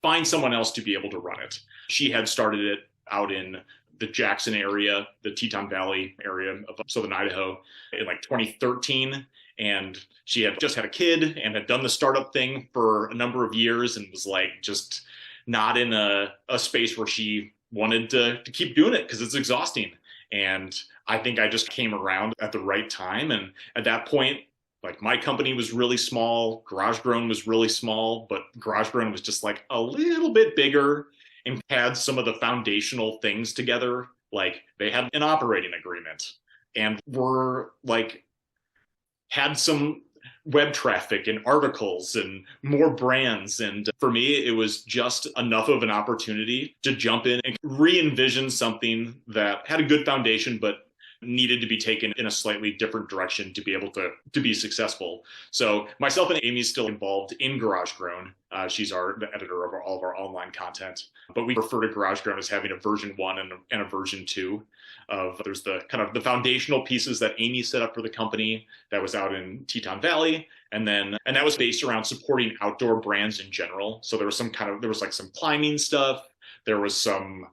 find someone else to be able to run it. She had started it out in the Jackson area, the Teton Valley area of southern Idaho, in like 2013. And she had just had a kid and had done the startup thing for a number of years, and was like just not in a space where she wanted to keep doing it, because it's exhausting. And I think I just came around at the right time. And at that point, like my company was really small, Garage Grown was really small, but Garage Grown was just like a little bit bigger and had some of the foundational things together. Like they had an operating agreement and were like, had some web traffic and articles and more brands. And for me, it was just enough of an opportunity to jump in and re-envision something that had a good foundation, but needed to be taken in a slightly different direction to be able to be successful. So myself and Amy still involved in Garage Grown. She's the editor of all of our online content, but we refer to Garage Grown as having a version 1 and a version 2. There's the kind of the foundational pieces that Amy set up for the company that was out in Teton Valley. And that was based around supporting outdoor brands in general. So there was some climbing stuff. There was some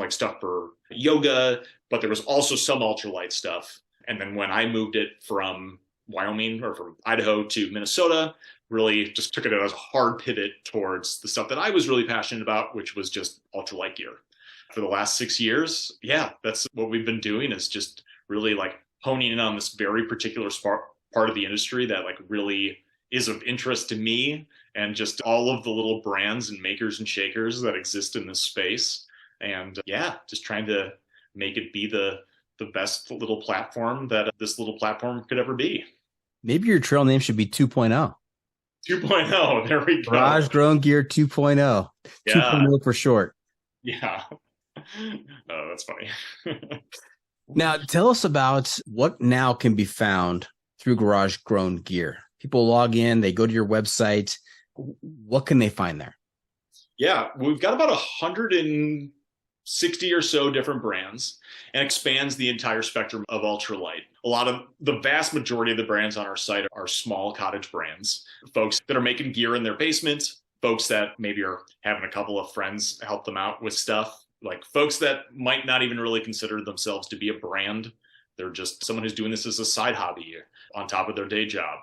stuff for yoga, but there was also some ultralight stuff. And then when I moved it from Wyoming or from Idaho to Minnesota, really just took it as a hard pivot towards the stuff that I was really passionate about, which was just ultralight gear. For the last 6 years, that's what we've been doing, is just really like honing in on this very particular part of the industry that like really is of interest to me, and just all of the little brands and makers and shakers that exist in this space. And just trying to make it be the best little platform that this little platform could ever be. Maybe your trail name should be 2.0. 2.0. There we go. Garage Grown Gear 2.0. Yeah. 2.0 for short. Yeah. Oh, that's funny. Now, tell us about what now can be found through Garage Grown Gear. People log in, they go to your website. What can they find there? Yeah, we've got about 160 or so different brands, and expands the entire spectrum of ultralight. The vast majority of the brands on our site are small cottage brands, folks that are making gear in their basement, folks that maybe are having a couple of friends help them out with stuff, like folks that might not even really consider themselves to be a brand. They're just someone who's doing this as a side hobby on top of their day job.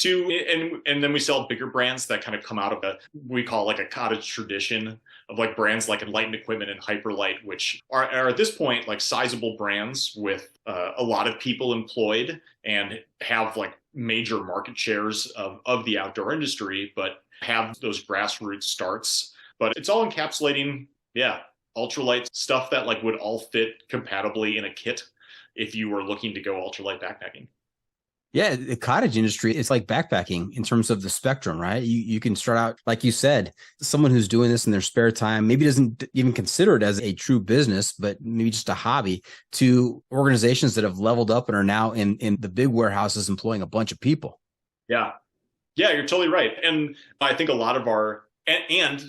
And then we sell bigger brands that kind of come out of we call like a cottage tradition of like brands like Enlightened Equipment and Hyperlight, which are at this point like sizable brands with a lot of people employed and have like major market shares of the outdoor industry, but have those grassroots starts. But it's all encapsulating, ultralight stuff that like would all fit compatibly in a kit if you were looking to go ultralight backpacking. Yeah, the cottage industry, it's like backpacking in terms of the spectrum, right? You can start out, like you said, someone who's doing this in their spare time, maybe doesn't even consider it as a true business, but maybe just a hobby, to organizations that have leveled up and are now in the big warehouses employing a bunch of people. Yeah, you're totally right. And I think a lot of and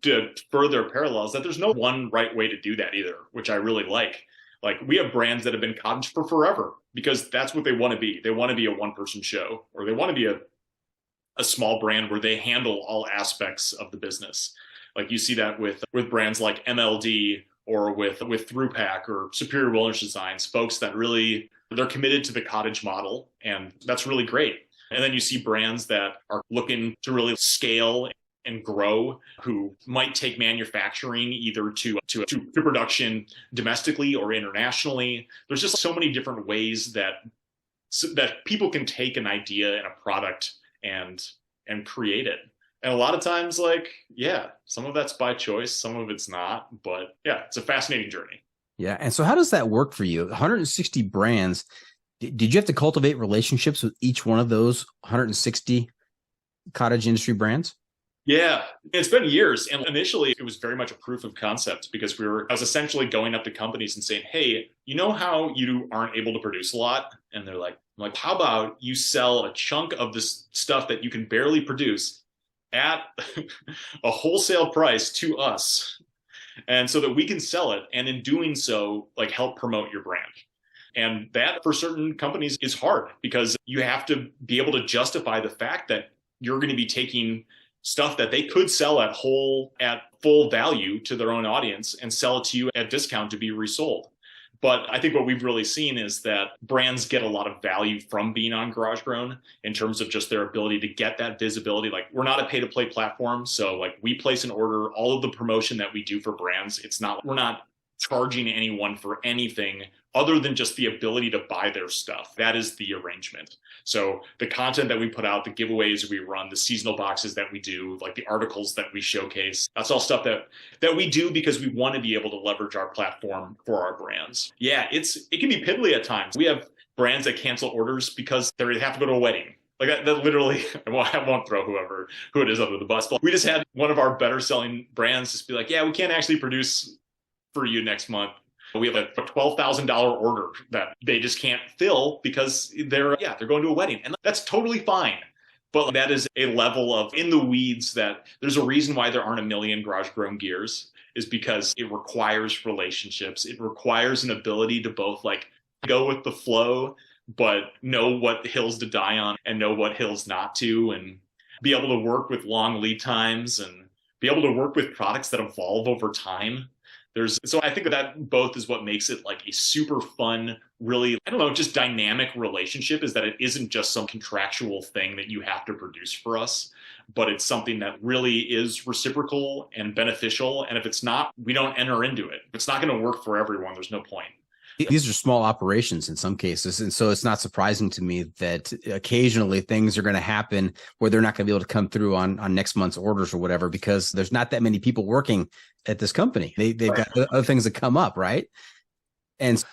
to further parallels that there's no one right way to do that either, which I really like. Like we have brands that have been cottage for forever because that's what they want to be. They want to be a one-person show, or they want to be a small brand where they handle all aspects of the business. Like you see that with brands like MLD or with Throughpack or Superior Wilderness Designs, folks that really, they're committed to the cottage model, and that's really great. And then you see brands that are looking to really scale and grow, who might take manufacturing either to production domestically or internationally. There's just so many different ways that people can take an idea and a product and create it. And a lot of times, some of that's by choice, some of it's not. But yeah, it's a fascinating journey. Yeah. And so how does that work for you? 160 brands. Did you have to cultivate relationships with each one of those 160 cottage industry brands? Yeah, it's been years. And initially it was very much a proof of concept because I was essentially going up to companies and saying, hey, you know how you aren't able to produce a lot? And they're like, how about you sell a chunk of this stuff that you can barely produce at a wholesale price to us, and so that we can sell it. And in doing so, like help promote your brand. And that for certain companies is hard because you have to be able to justify the fact that you're going to be taking stuff that they could sell at full value to their own audience and sell it to you at discount to be resold. But I think what we've really seen is that brands get a lot of value from being on Garage Grown in terms of just their ability to get that visibility. Like we're not a pay to play platform. So like we place an order, all of the promotion that we do for brands, we're not charging anyone for anything other than just the ability to buy their stuff. That is the arrangement. So the content that we put out, the giveaways we run, the seasonal boxes that we do, like the articles that we showcase, that's all stuff that we do because we want to be able to leverage our platform for our brands. Yeah, it can be piddly at times. We have brands that cancel orders because they have to go to a wedding. Like that literally, I won't throw who it is under the bus, but we just had one of our better selling brands just be like, yeah, we can't actually produce for you next month. We have a $12,000 order that they just can't fill because they're going to a wedding. And that's totally fine. But that is a level of in the weeds that there's a reason why there aren't a million Garage Grown gears, is because it requires relationships. It requires an ability to both like go with the flow, but know what hills to die on and know what hills not to, and be able to work with long lead times and be able to work with products that evolve over time. So I think that both is what makes it like a super fun, really, just dynamic relationship, is that it isn't just some contractual thing that you have to produce for us, but it's something that really is reciprocal and beneficial. And if it's not, we don't enter into it. If it's not going to work for everyone, there's no point. These are small operations in some cases. And so it's not surprising to me that occasionally things are going to happen where they're not going to be able to come through on next month's orders or whatever, because there's not that many people working at this company. They've got other things that come up, right? And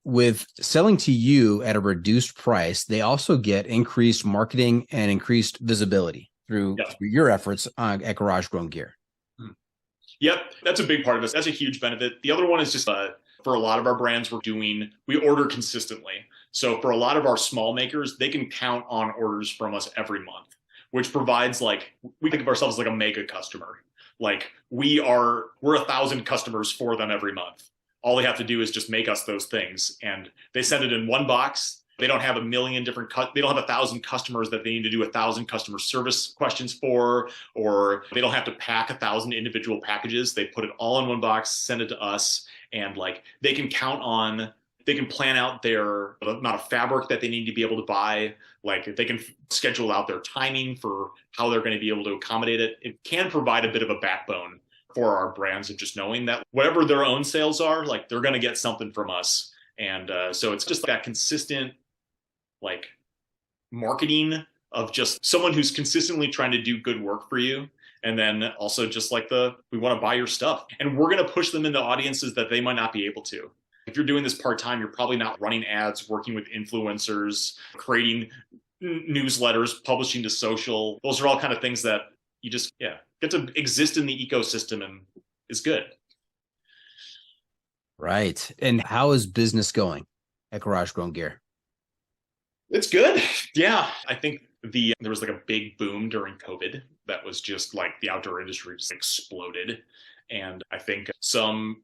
with selling to you at a reduced price, they also get increased marketing and increased visibility through your efforts at Garage Grown Gear. Yep, that's a big part of this. That's a huge benefit. The other one is just for a lot of our brands, we order consistently. So for a lot of our small makers, they can count on orders from us every month, which provides we think of ourselves as like a mega customer. Like we're 1,000 customers for them every month. All they have to do is just make us those things, and they send it in one box. They don't have a million different they don't have 1,000 customers that they need to do 1,000 customer service questions for, or they don't have to pack 1,000 individual packages. They put it all in one box, send it to us, and they can count on They can plan out their amount of fabric that they need to be able to buy. Like they can schedule out their timing for how they're going to be able to accommodate it. It can provide a bit of a backbone for our brands, and just knowing that whatever their own sales are, like they're going to get something from us. And so it's just that consistent, like marketing of just someone who's consistently trying to do good work for you. And then also just like we want to buy your stuff, and we're going to push them into audiences that they might not be able to. If you're doing this part-time, you're probably not running ads, working with influencers, creating newsletters, publishing to social. Those are all kind of things that you just, get to exist in the ecosystem and is good. Right. And how is business going at Garage Grown Gear? It's good. Yeah. I think there was like a big boom during COVID that was just like the outdoor industry just exploded. And I think some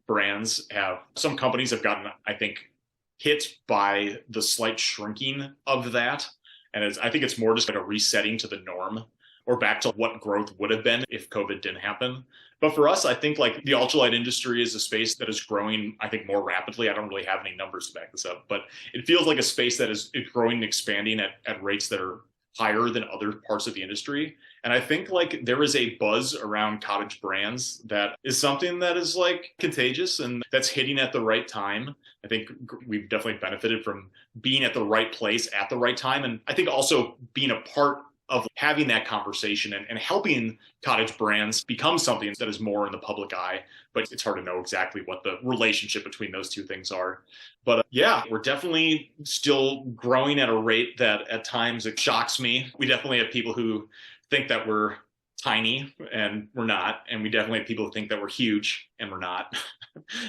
companies have gotten, I think, hit by the slight shrinking of that. And I think it's more just like a resetting to the norm, or back to what growth would have been if COVID didn't happen. But for us, I think like the ultralight industry is a space that is growing, I think, more rapidly. I don't really have any numbers to back this up, but it feels like a space that is growing and expanding at rates that are higher than other parts of the industry. And I think like there is a buzz around cottage brands that is something that is like contagious and that's hitting at the right time. I think we've definitely benefited from being at the right place at the right time. And I think also being a part of having that conversation and helping cottage brands become something that is more in the public eye. But it's hard to know exactly what the relationship between those two things are. But we're definitely still growing at a rate that at times it shocks me. We definitely have people who think that we're tiny and we're not. And we definitely have people who think that we're huge and we're not.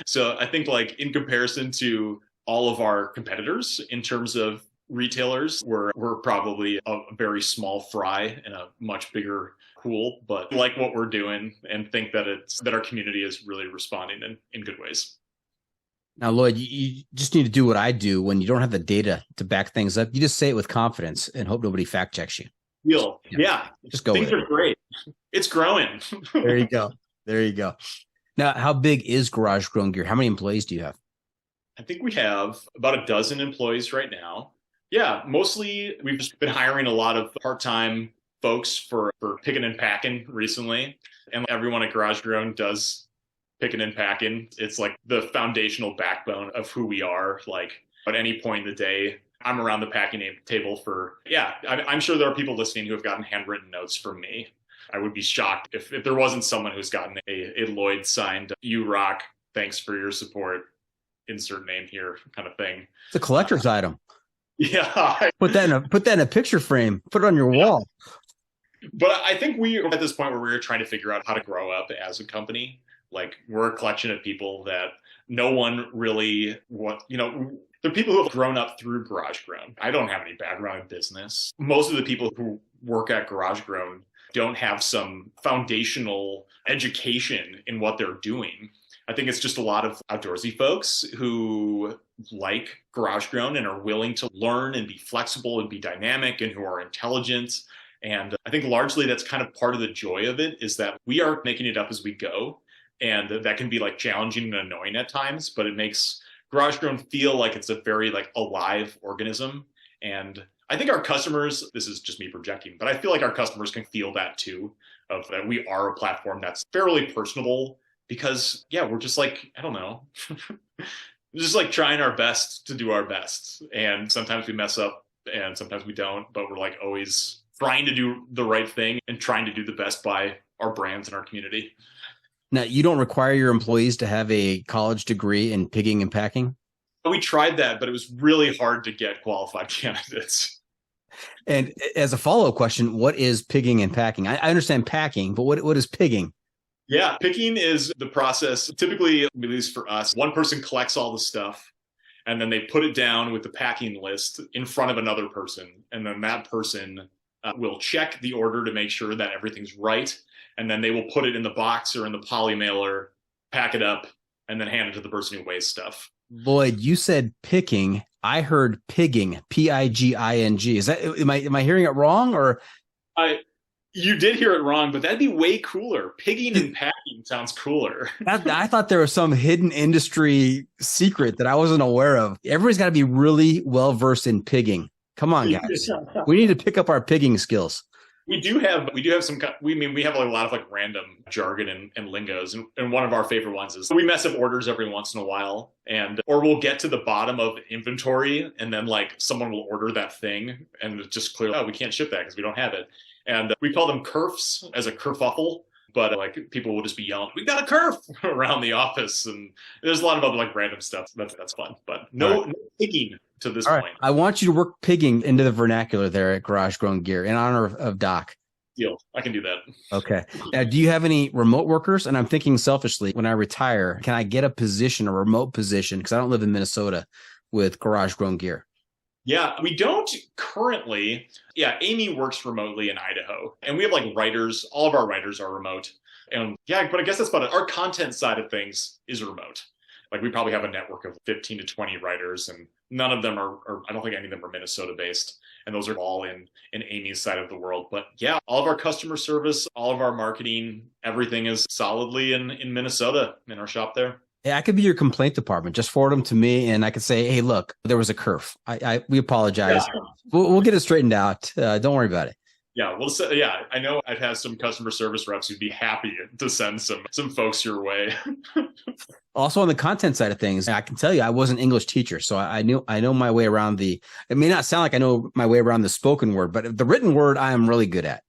So I think like in comparison to all of our competitors in terms of retailers, we're probably a very small fry in a much bigger pool, but like what we're doing and think that our community is really responding in good ways. Now, Lloyd, you just need to do what I do when you don't have the data to back things up. You just say it with confidence and hope nobody fact checks you. Yeah. Just go. Things are great. It's growing. There you go. Now, how big is Garage Grown Gear? How many employees do you have? I think we have about a dozen employees right now. Yeah, mostly we've just been hiring a lot of part-time folks for picking and packing recently. And everyone at Garage Grown does picking and packing. It's like the foundational backbone of who we are. Like at any point in the day, I'm around the packing table I'm sure there are people listening who have gotten handwritten notes from me. I would be shocked if there wasn't someone who's gotten a Lloyd signed, "You rock, thanks for your support, insert name here" kind of thing. It's a collector's item. Yeah. Put that in a picture frame. Put it on your wall. But I think we are at this point where we're trying to figure out how to grow up as a company. Like we're a collection of people that no one really they're people who have grown up through Garage Grown. I don't have any background in business. Most of the people who work at Garage Grown don't have some foundational education in what they're doing. I think it's just a lot of outdoorsy folks who like Garage Grown and are willing to learn and be flexible and be dynamic and who are intelligent. And I think largely that's kind of part of the joy of it, is that we are making it up as we go. And that can be like challenging and annoying at times, but it makes Garage Grown feel like it's a very like alive organism. And I think our customers, this is just me projecting, but I feel like our customers can feel that too, of that we are a platform that's fairly personable. Because, we're just like, I don't know, just like trying our best to do our best. And sometimes we mess up and sometimes we don't, but we're like always trying to do the right thing and trying to do the best by our brands and our community. Now, you don't require your employees to have a college degree in pigging and packing? We tried that, but it was really hard to get qualified candidates. And as a follow-up question, what is pigging and packing? I understand packing, but what is pigging? Yeah, picking is the process. Typically, at least for us, one person collects all the stuff and then they put it down with the packing list in front of another person. And then that person will check the order to make sure that everything's right. And then they will put it in the box or in the poly mailer, pack it up, and then hand it to the person who weighs stuff. Lloyd, you said picking. I heard pigging, P-I-G-I-N-G. Is that, am I hearing it wrong or? You did hear it wrong, but that'd be way cooler. Pigging and packing sounds cooler. I thought there was some hidden industry secret that I wasn't aware of. Everybody's got to be really well versed in pigging. Come on, guys. We need to pick up our pigging skills. We do have some, we have a lot of like random jargon and lingos. And one of our favorite ones is we mess up orders every once in a while, or we'll get to the bottom of inventory and then like someone will order that thing and it's just clear, oh, we can't ship that because we don't have it. And we call them kerfs as a kerfuffle, but like people will just be yelling, we got a kerf around the office. And there's a lot of other like random stuff. That's fun, but no pigging to this point. I want you to work pigging into the vernacular there at Garage Grown Gear in honor of Doc. Deal. I can do that. Okay. Now, do you have any remote workers? And I'm thinking selfishly, when I retire, can I get a remote position? Because I don't live in Minnesota with Garage Grown Gear. Yeah, we don't currently. Yeah, Amy works remotely in Idaho. And we have like writers. All of our writers are remote. And yeah, but I guess that's about it. Our content side of things is remote. Like we probably have a network of 15 to 20 writers, and none of them are I don't think any of them are Minnesota based. And those are all in Amy's side of the world. But yeah, all of our customer service, all of our marketing, everything is solidly in Minnesota in our shop there. Yeah, I could be your complaint department. Just forward them to me, and I could say, "Hey, look, there was a kerf. We apologize. Yeah. We'll get it straightened out. Don't worry about it." Yeah, I know I'd have some customer service reps who'd be happy to send some folks your way. Also, on the content side of things, I can tell you, I was an English teacher, so I know my way around it may not sound like I know my way around the spoken word, but the written word I am really good at.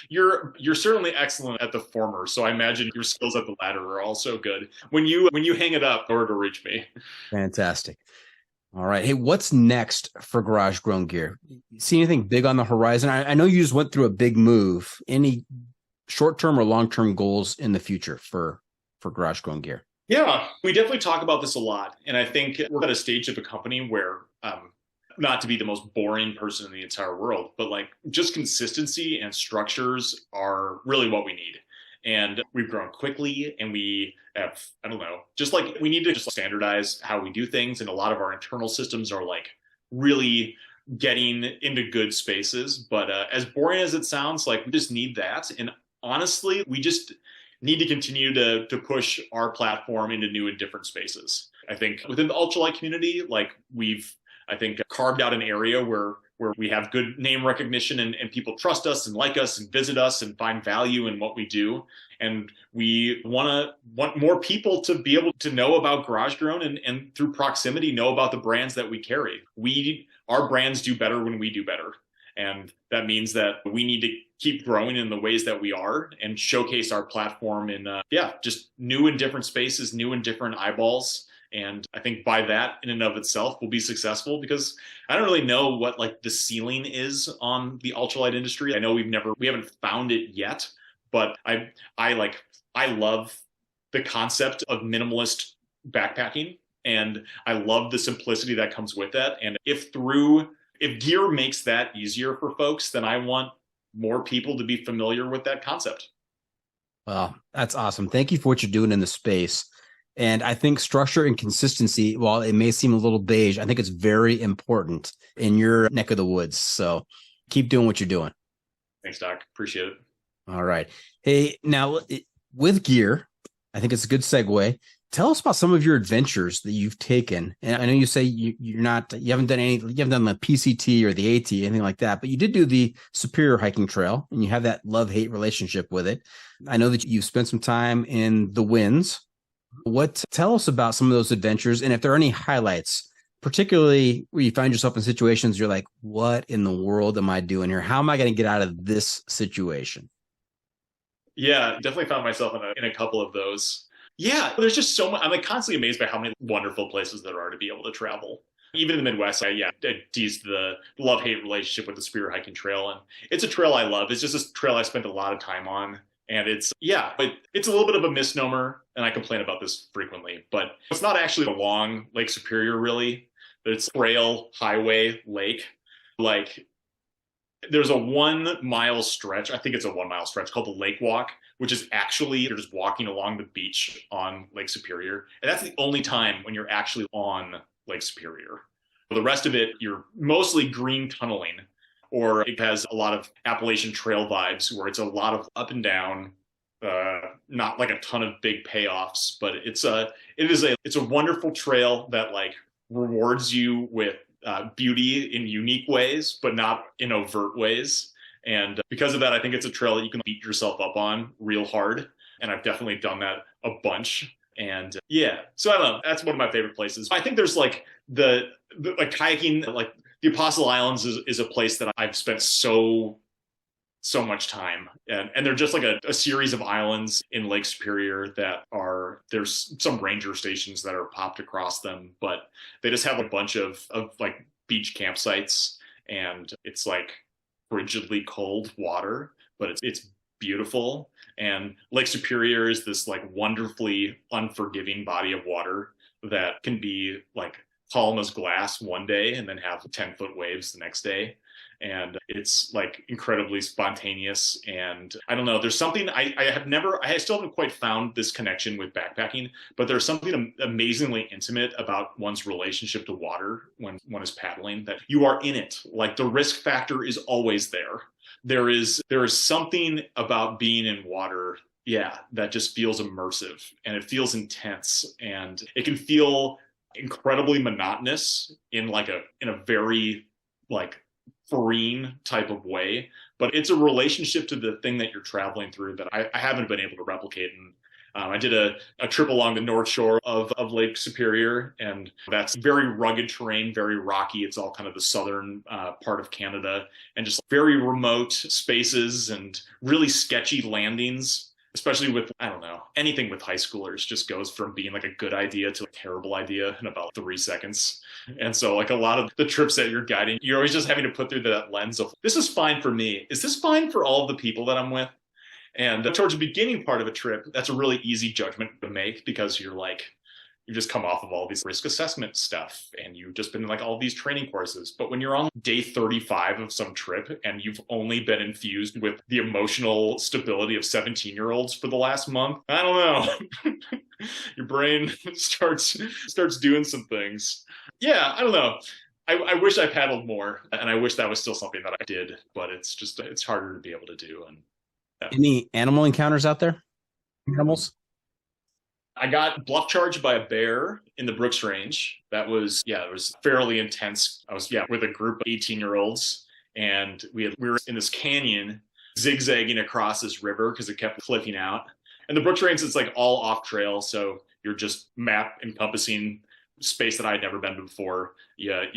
You're certainly excellent at the former, so I imagine your skills at the latter are also good. When you hang it up, in order to reach me. Fantastic. All right. Hey, what's next for Garage Grown Gear? See anything big on the horizon? I know you just went through a big move. Any short-term or long-term goals in the future for Garage Grown Gear? Yeah, we definitely talk about this a lot. And I think we're at a stage of a company where, not to be the most boring person in the entire world, but like just consistency and structures are really what we need. And we've grown quickly, and we have, I don't know, just like we need to just standardize how we do things. And a lot of our internal systems are like really getting into good spaces. But as boring as it sounds, like we just need that. And honestly, we just need to continue to push our platform into new and different spaces. I think within the ultralight community, like we've, I think, carved out an area where we have good name recognition and people trust us and like us and visit us and find value in what we do. And we want more people to be able to know about Garage Grown and through proximity know about the brands that we carry. Our brands do better when we do better. And that means that we need to keep growing in the ways that we are and showcase our platform in, just new and different spaces, new and different eyeballs. And I think by that in and of itself will be successful, because I don't really know what like the ceiling is on the ultralight industry. I know we haven't found it yet, but I love the concept of minimalist backpacking, and I love the simplicity that comes with that. And if gear makes that easier for folks, then I want more people to be familiar with that concept. Well, that's awesome. Thank you for what you're doing in the space. And I think structure and consistency, while it may seem a little beige, I think it's very important in your neck of the woods. So keep doing what you're doing. Thanks, Doc. Appreciate it. All right. Hey, now with gear, I think it's a good segue. Tell us about some of your adventures that you've taken. And I know you say you haven't done the PCT or the AT, anything like that, but you did do the Superior hiking trail, and you have that love-hate relationship with it. I know that you've spent some time in the winds. Tell us about some of those adventures, and if there are any highlights, particularly where you find yourself in situations you're like, what in the world am I doing here? How am I going to get out of this situation? Yeah, definitely found myself in a couple of those. Yeah, there's just so much. I'm like constantly amazed by how many wonderful places there are to be able to travel. Even in the Midwest, I teased the love-hate relationship with the Superior hiking trail, and it's a trail I love. It's just a trail I spent a lot of time on. And it's a little bit of a misnomer, and I complain about this frequently, but it's not actually along Lake Superior, really. It's trail, highway, lake. Like, there's a 1 mile stretch. I think it's a 1 mile stretch called the Lake Walk, which is actually, you're just walking along the beach on Lake Superior. And that's the only time when you're actually on Lake Superior. For the rest of it, you're mostly green tunneling, or it has a lot of Appalachian Trail vibes where it's a lot of up and down, not like a ton of big payoffs, but it's a wonderful trail that like rewards you with beauty in unique ways, but not in overt ways. And because of that, I think it's a trail that you can beat yourself up on real hard. And I've definitely done that a bunch. And yeah, so I don't know. That's one of my favorite places. I think there's like the like kayaking, like the Apostle Islands is a place that I've spent so much time. And they're just like a series of islands in Lake Superior that there's some ranger stations that are popped across them, but they just have a bunch of like beach campsites, and it's like frigidly cold water, but it's beautiful. And Lake Superior is this like wonderfully unforgiving body of water that can be like calm as glass one day and then have 10-foot waves the next day. And it's like incredibly spontaneous. And I don't know, there's something I still haven't quite found this connection with backpacking, but there's something amazingly intimate about one's relationship to water when one is paddling, that you are in it. Like the risk factor is always there. There is something about being in water, yeah, that just feels immersive, and it feels intense, and it can feel incredibly monotonous in a very like freeing type of way, but it's a relationship to the thing that you're traveling through that I haven't been able to replicate. And I did a trip along the North Shore of Lake Superior, and that's very rugged terrain, very rocky. It's all kind of the southern part of Canada, and just very remote spaces and really sketchy landings, especially with, I don't know, anything with high schoolers just goes from being like a good idea to a terrible idea in about 3 seconds. And so like a lot of the trips that you're guiding, you're always just having to put through that lens of, this is fine for me. Is this fine for all of the people that I'm with? And towards the beginning part of a trip, that's a really easy judgment to make, because you've just come off of all these risk assessment stuff, and you've just been in like all these training courses. But when you're on day 35 of some trip and you've only been infused with the emotional stability of 17-year-olds for the last month, I don't know. Your brain starts doing some things. Yeah, I don't know. I wish I paddled more, and I wish that was still something that I did, but it's harder to be able to do. And yeah. Any animal encounters out there? Animals? I got bluff charged by a bear in the Brooks Range. It was fairly intense. I was with a group of 18-year-olds, and we were in this canyon zigzagging across this river because it kept cliffing out. And the Brooks Range is like all off trail, so you're just map encompassing space that I had never been to before. You're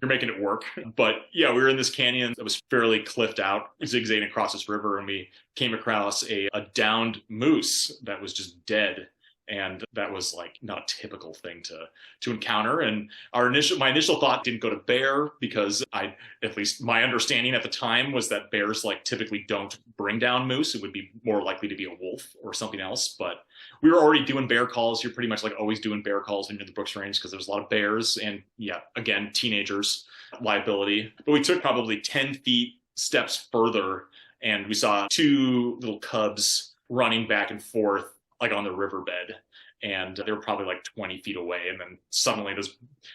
making it work. But yeah, we were in this canyon that was fairly cliffed out, zigzagging across this river, and we came across a downed moose that was just dead. And that was like not a typical thing to encounter. And my initial thought didn't go to bear, because at least my understanding at the time was that bears like typically don't bring down moose. It would be more likely to be a wolf or something else. But we were already doing bear calls. You're pretty much like always doing bear calls when you're in the Brooks Range, because there's a lot of bears, and yeah, again, teenagers, liability. But we took probably 10 feet steps further, and we saw 2 little cubs running back and forth like on the riverbed, and they were probably like 20 feet away. And then suddenly this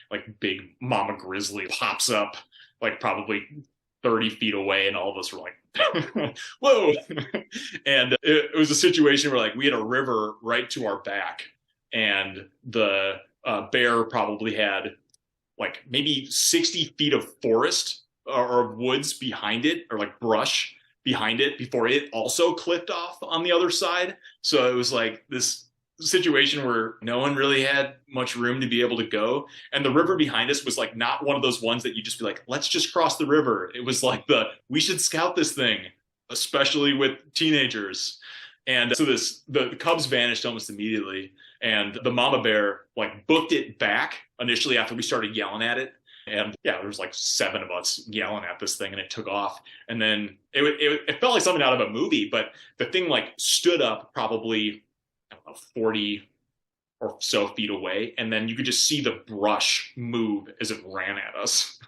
like big mama grizzly pops up like probably 30 feet away, and all of us were like, whoa. And it was a situation where like we had a river right to our back, and the bear probably had like maybe 60 feet of forest or woods behind it, or like brush behind it, before it also clipped off on the other side. So it was like this situation where no one really had much room to be able to go. And the river behind us was like not one of those ones that you just be like, let's just cross the river. It was like we should scout this thing, especially with teenagers. And so the cubs vanished almost immediately. And the mama bear like booked it back initially after we started yelling at it. And yeah, there was like 7 of us yelling at this thing, and it took off. And then it felt like something out of a movie, but the thing like stood up probably, I don't know, 40 or so feet away. And then you could just see the brush move as it ran at us.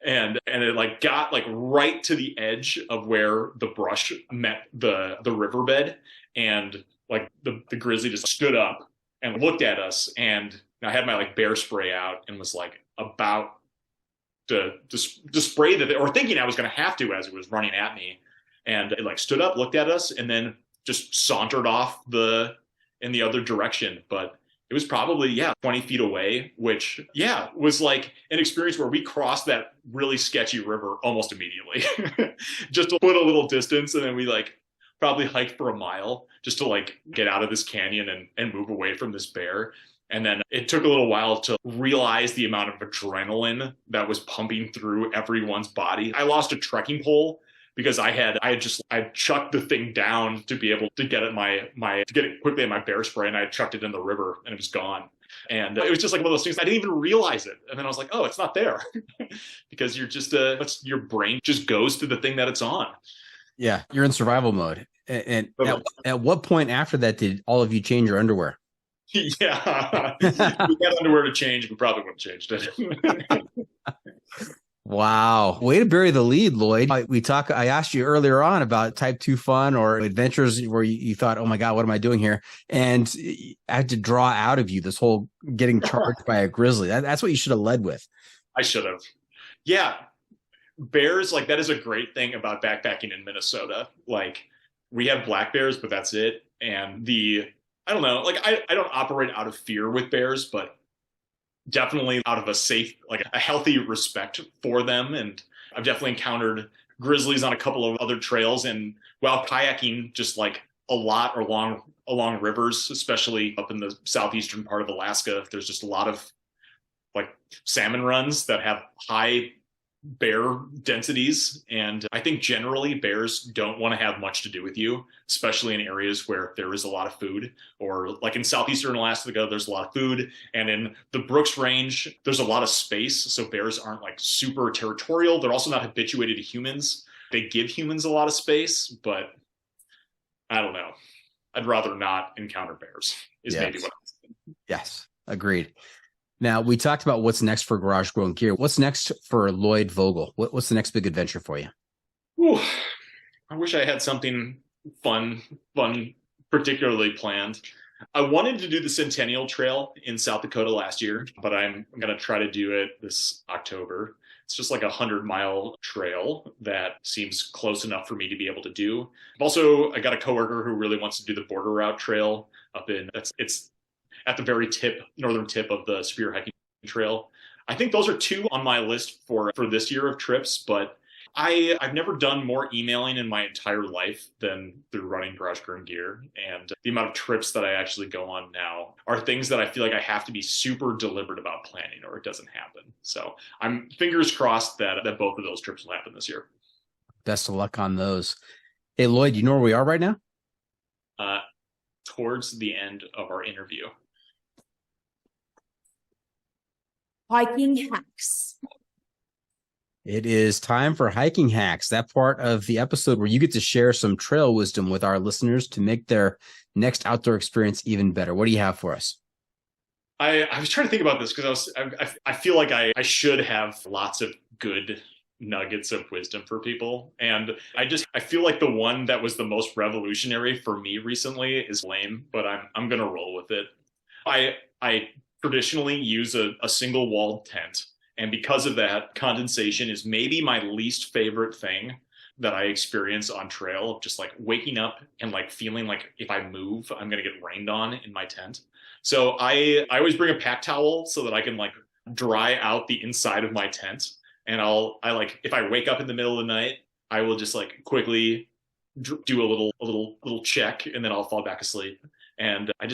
And it like got like right to the edge of where the brush met the riverbed. And like the grizzly just stood up and looked at us. And I had my like bear spray out and was like about to spray the, or thinking I was going to have to as it was running at me. And it like stood up, looked at us, and then just sauntered off in the other direction. But it was probably, 20 feet away, which, was like an experience where we crossed that really sketchy river almost immediately. Just to put a little distance, and then we like probably hiked for a mile just to like get out of this canyon and move away from this bear. And then it took a little while to realize the amount of adrenaline that was pumping through everyone's body. I lost a trekking pole because I had chucked the thing down to be able to get at to get it quickly at my bear spray, and I chucked it in the river and it was gone. And it was just like one of those things, I didn't even realize it. And then I was like, oh, it's not there. Because you're just, your brain just goes to the thing that it's on. Yeah, you're in survival mode. And at what point after that did all of you change your underwear? Yeah, we had underwear to change. We probably would have changed it. Wow. Way to bury the lead, Lloyd. I asked you earlier on about type 2 fun or adventures where you thought, oh my God, what am I doing here? And I had to draw out of you this whole getting charged by a grizzly. That's what you should have led with. I should have. Yeah. Bears, like that is a great thing about backpacking in Minnesota. Like we have black bears, but that's it. And I don't know, like I don't operate out of fear with bears, but definitely out of a safe, like a healthy respect for them. And I've definitely encountered grizzlies on a couple of other trails, and while kayaking just like a lot along rivers, especially up in the southeastern part of Alaska, there's just a lot of like salmon runs that have high bear densities. And I think generally bears don't want to have much to do with you, especially in areas where there is a lot of food, or like in southeastern Alaska, there's a lot of food. And in the Brooks Range, there's a lot of space. So bears aren't like super territorial. They're also not habituated to humans. They give humans a lot of space, but I don't know. I'd rather not encounter bears maybe what I'm saying. Yes, agreed. Now, we talked about what's next for Garage Grown Gear. What's next for Lloyd Vogel? What's the next big adventure for you? Ooh, I wish I had something fun, particularly planned. I wanted to do the Centennial Trail in South Dakota last year, but I'm going to try to do it this October. It's just like 100-mile trail that seems close enough for me to be able to do. I got a coworker who really wants to do the Border Route Trail it's at the very northern tip of the Spear Hiking Trail. I think those are two on my list for this year of trips, but I've never done more emailing in my entire life than through running Garage Grown Gear. And the amount of trips that I actually go on now are things that I feel like I have to be super deliberate about planning or it doesn't happen. So I'm fingers crossed that both of those trips will happen this year. Best of luck on those. Hey, Lloyd, you know where we are right now? Towards the end of our interview. Hiking hacks. It is time for hiking hacks, that part of the episode where you get to share some trail wisdom with our listeners to make their next outdoor experience even better. What do you have for us? I was trying to think about this because I feel like I should have lots of good nuggets of wisdom for people. And I feel like the one that was the most revolutionary for me recently is lame, but I'm going to roll with it. I traditionally use a single walled tent. And because of that, condensation is maybe my least favorite thing that I experience on trail, just like waking up and like feeling like if I move, I'm going to get rained on in my tent. So I always bring a pack towel so that I can like dry out the inside of my tent. And if I wake up in the middle of the night, I will just like quickly do a little check and then I'll fall back asleep. And I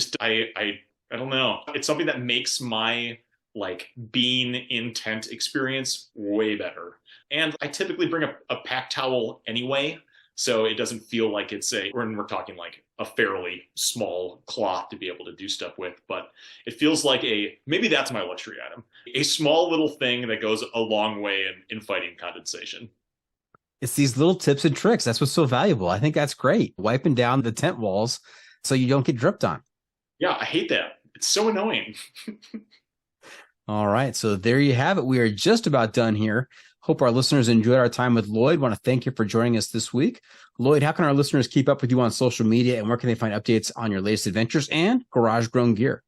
don't know. It's something that makes my like being in tent experience way better. And I typically bring a pack towel anyway, so it doesn't feel like we're talking like a fairly small cloth to be able to do stuff with, but it feels like maybe that's my luxury item, a small little thing that goes a long way in fighting condensation. It's these little tips and tricks. That's what's so valuable. I think that's great. Wiping down the tent walls so you don't get dripped on. Yeah, I hate that. It's so annoying. All right. So there you have it. We are just about done here. Hope our listeners enjoyed our time with Lloyd. Want to thank you for joining us this week. Lloyd, how can our listeners keep up with you on social media and where can they find updates on your latest adventures and Garage Grown Gear?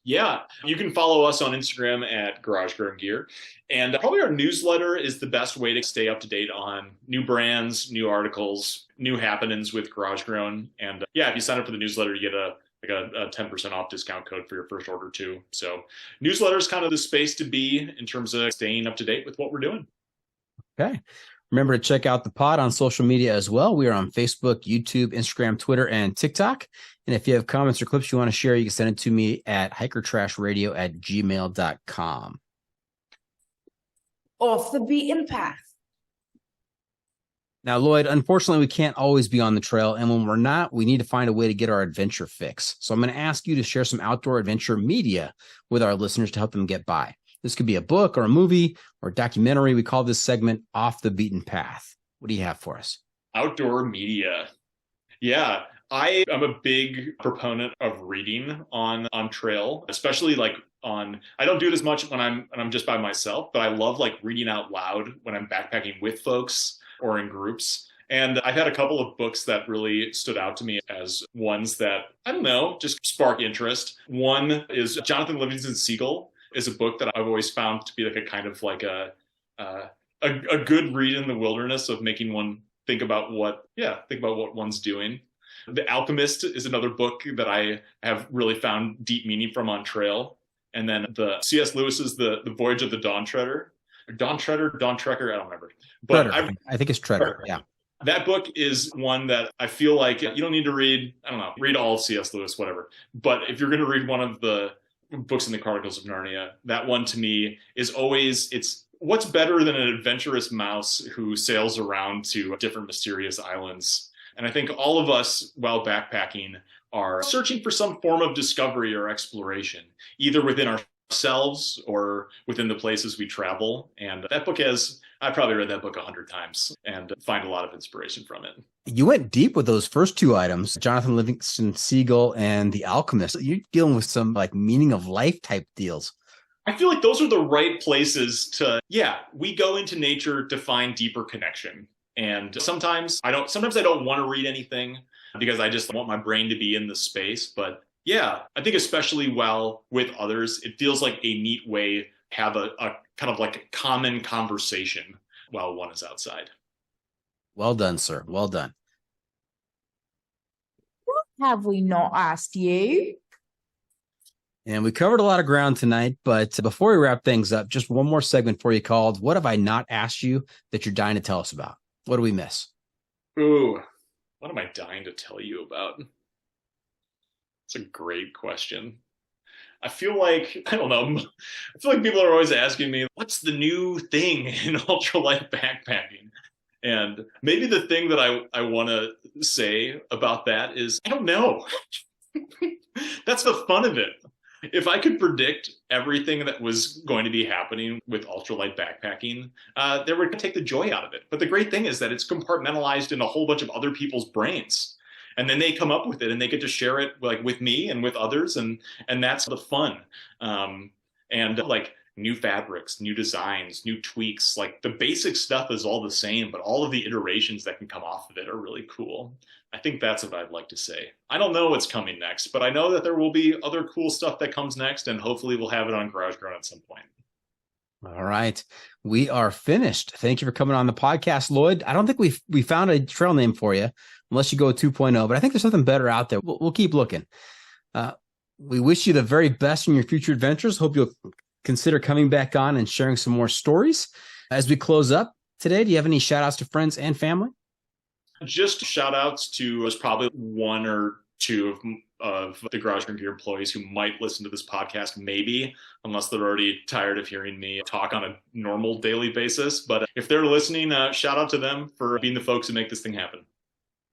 Yeah, you can follow us on Instagram at Garage Grown Gear. And probably our newsletter is the best way to stay up to date on new brands, new articles, new happenings with Garage Grown. And yeah, if you sign up for the newsletter, you get a 10% off discount code for your first order too. So newsletter is kind of the space to be in terms of staying up to date with what we're doing. Okay. Remember to check out the pod on social media as well. We are on Facebook, YouTube, Instagram, Twitter, and TikTok. And if you have comments or clips you want to share, you can send it to me at hikertrashradio@gmail.com. Off the beaten path. Now, Lloyd, unfortunately, we can't always be on the trail. And when we're not, we need to find a way to get our adventure fix. So I'm going to ask you to share some outdoor adventure media with our listeners to help them get by. This could be a book or a movie or a documentary. We call this segment Off the Beaten Path. What do you have for us? Outdoor media. Yeah, I am a big proponent of reading on trail, especially like I don't do it as much when I'm just by myself, but I love like reading out loud when I'm backpacking with folks or in groups. And I've had a couple of books that really stood out to me as ones that, I don't know, just spark interest. One is Jonathan Livingston Seagull is a book that I've always found to be like a kind of like a good read in the wilderness of making one think about what one's doing. The Alchemist is another book that I have really found deep meaning from on trail. And then the C.S. Lewis's The Voyage of the Dawn Treader, I don't remember. But Treader. I think it's Treader. Yeah. That book is one that I feel like you don't need to read, read all of C.S. Lewis, whatever. But if you're going to read one of the books in the Chronicles of Narnia, that one to me is always, it's what's better than an adventurous mouse who sails around to different mysterious islands. And I think all of us, while backpacking, are searching for some form of discovery or exploration, either within ourselves or within the places we travel. And that book I probably read that book 100 times and find a lot of inspiration from it. You went deep with those first two items, Jonathan Livingston Seagull and The Alchemist. You're dealing with some like meaning of life type deals. I feel like those are the right places we go into nature to find deeper connection. And sometimes I don't want to read anything because I just want my brain to be in the space. But yeah, I think especially while with others, it feels like a neat way to have a kind of like a common conversation while one is outside. Well done, sir. Well done. What have we not asked you? And we covered a lot of ground tonight, but before we wrap things up, just one more segment for you called What Have I Not Asked You That You're Dying to Tell Us About? What do we miss? Ooh, what am I dying to tell you about? It's a great question. I feel like, I don't know, I feel like people are always asking me, what's the new thing in ultralight backpacking? And maybe the thing that I want to say about that is, I don't know. That's the fun of it. If I could predict everything that was going to be happening with ultralight backpacking, that would take the joy out of it. But the great thing is that it's compartmentalized in a whole bunch of other people's brains. And then they come up with it and they get to share it like with me and with others. And that's the fun. And like new fabrics, new designs, new tweaks, like the basic stuff is all the same, but all of the iterations that can come off of it are really cool. I think that's what I'd like to say. I don't know what's coming next, but I know that there will be other cool stuff that comes next, and hopefully we'll have it on Garage Grown at some point. All right. We are finished. Thank you for coming on the podcast, Lloyd. I don't think we found a trail name for you, unless you go 2.0, but I think there's something better out there. We'll keep looking. We wish you the very best in your future adventures. Hope you'll consider coming back on and sharing some more stories. As we close up today, do you have any shout outs to friends and family? Just shout outs to there's probably one or two of the Garage Grown Gear employees who might listen to this podcast, maybe, unless they're already tired of hearing me talk on a normal daily basis. But if they're listening, shout out to them for being the folks who make this thing happen.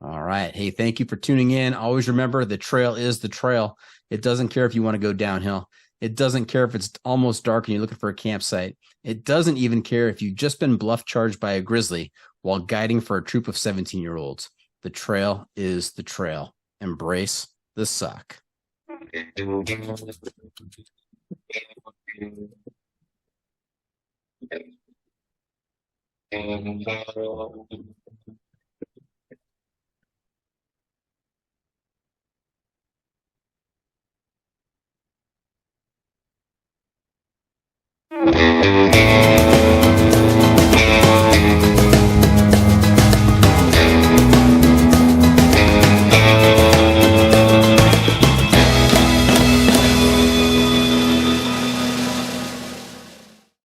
All right. Hey, thank you for tuning in. Always remember, the trail is the trail. It doesn't care if you want to go downhill. It doesn't care if it's almost dark and you're looking for a campsite. It doesn't even care if you've just been bluff charged by a grizzly while guiding for a troop of 17-year-olds. The trail is the trail. Embrace the suck. Bye.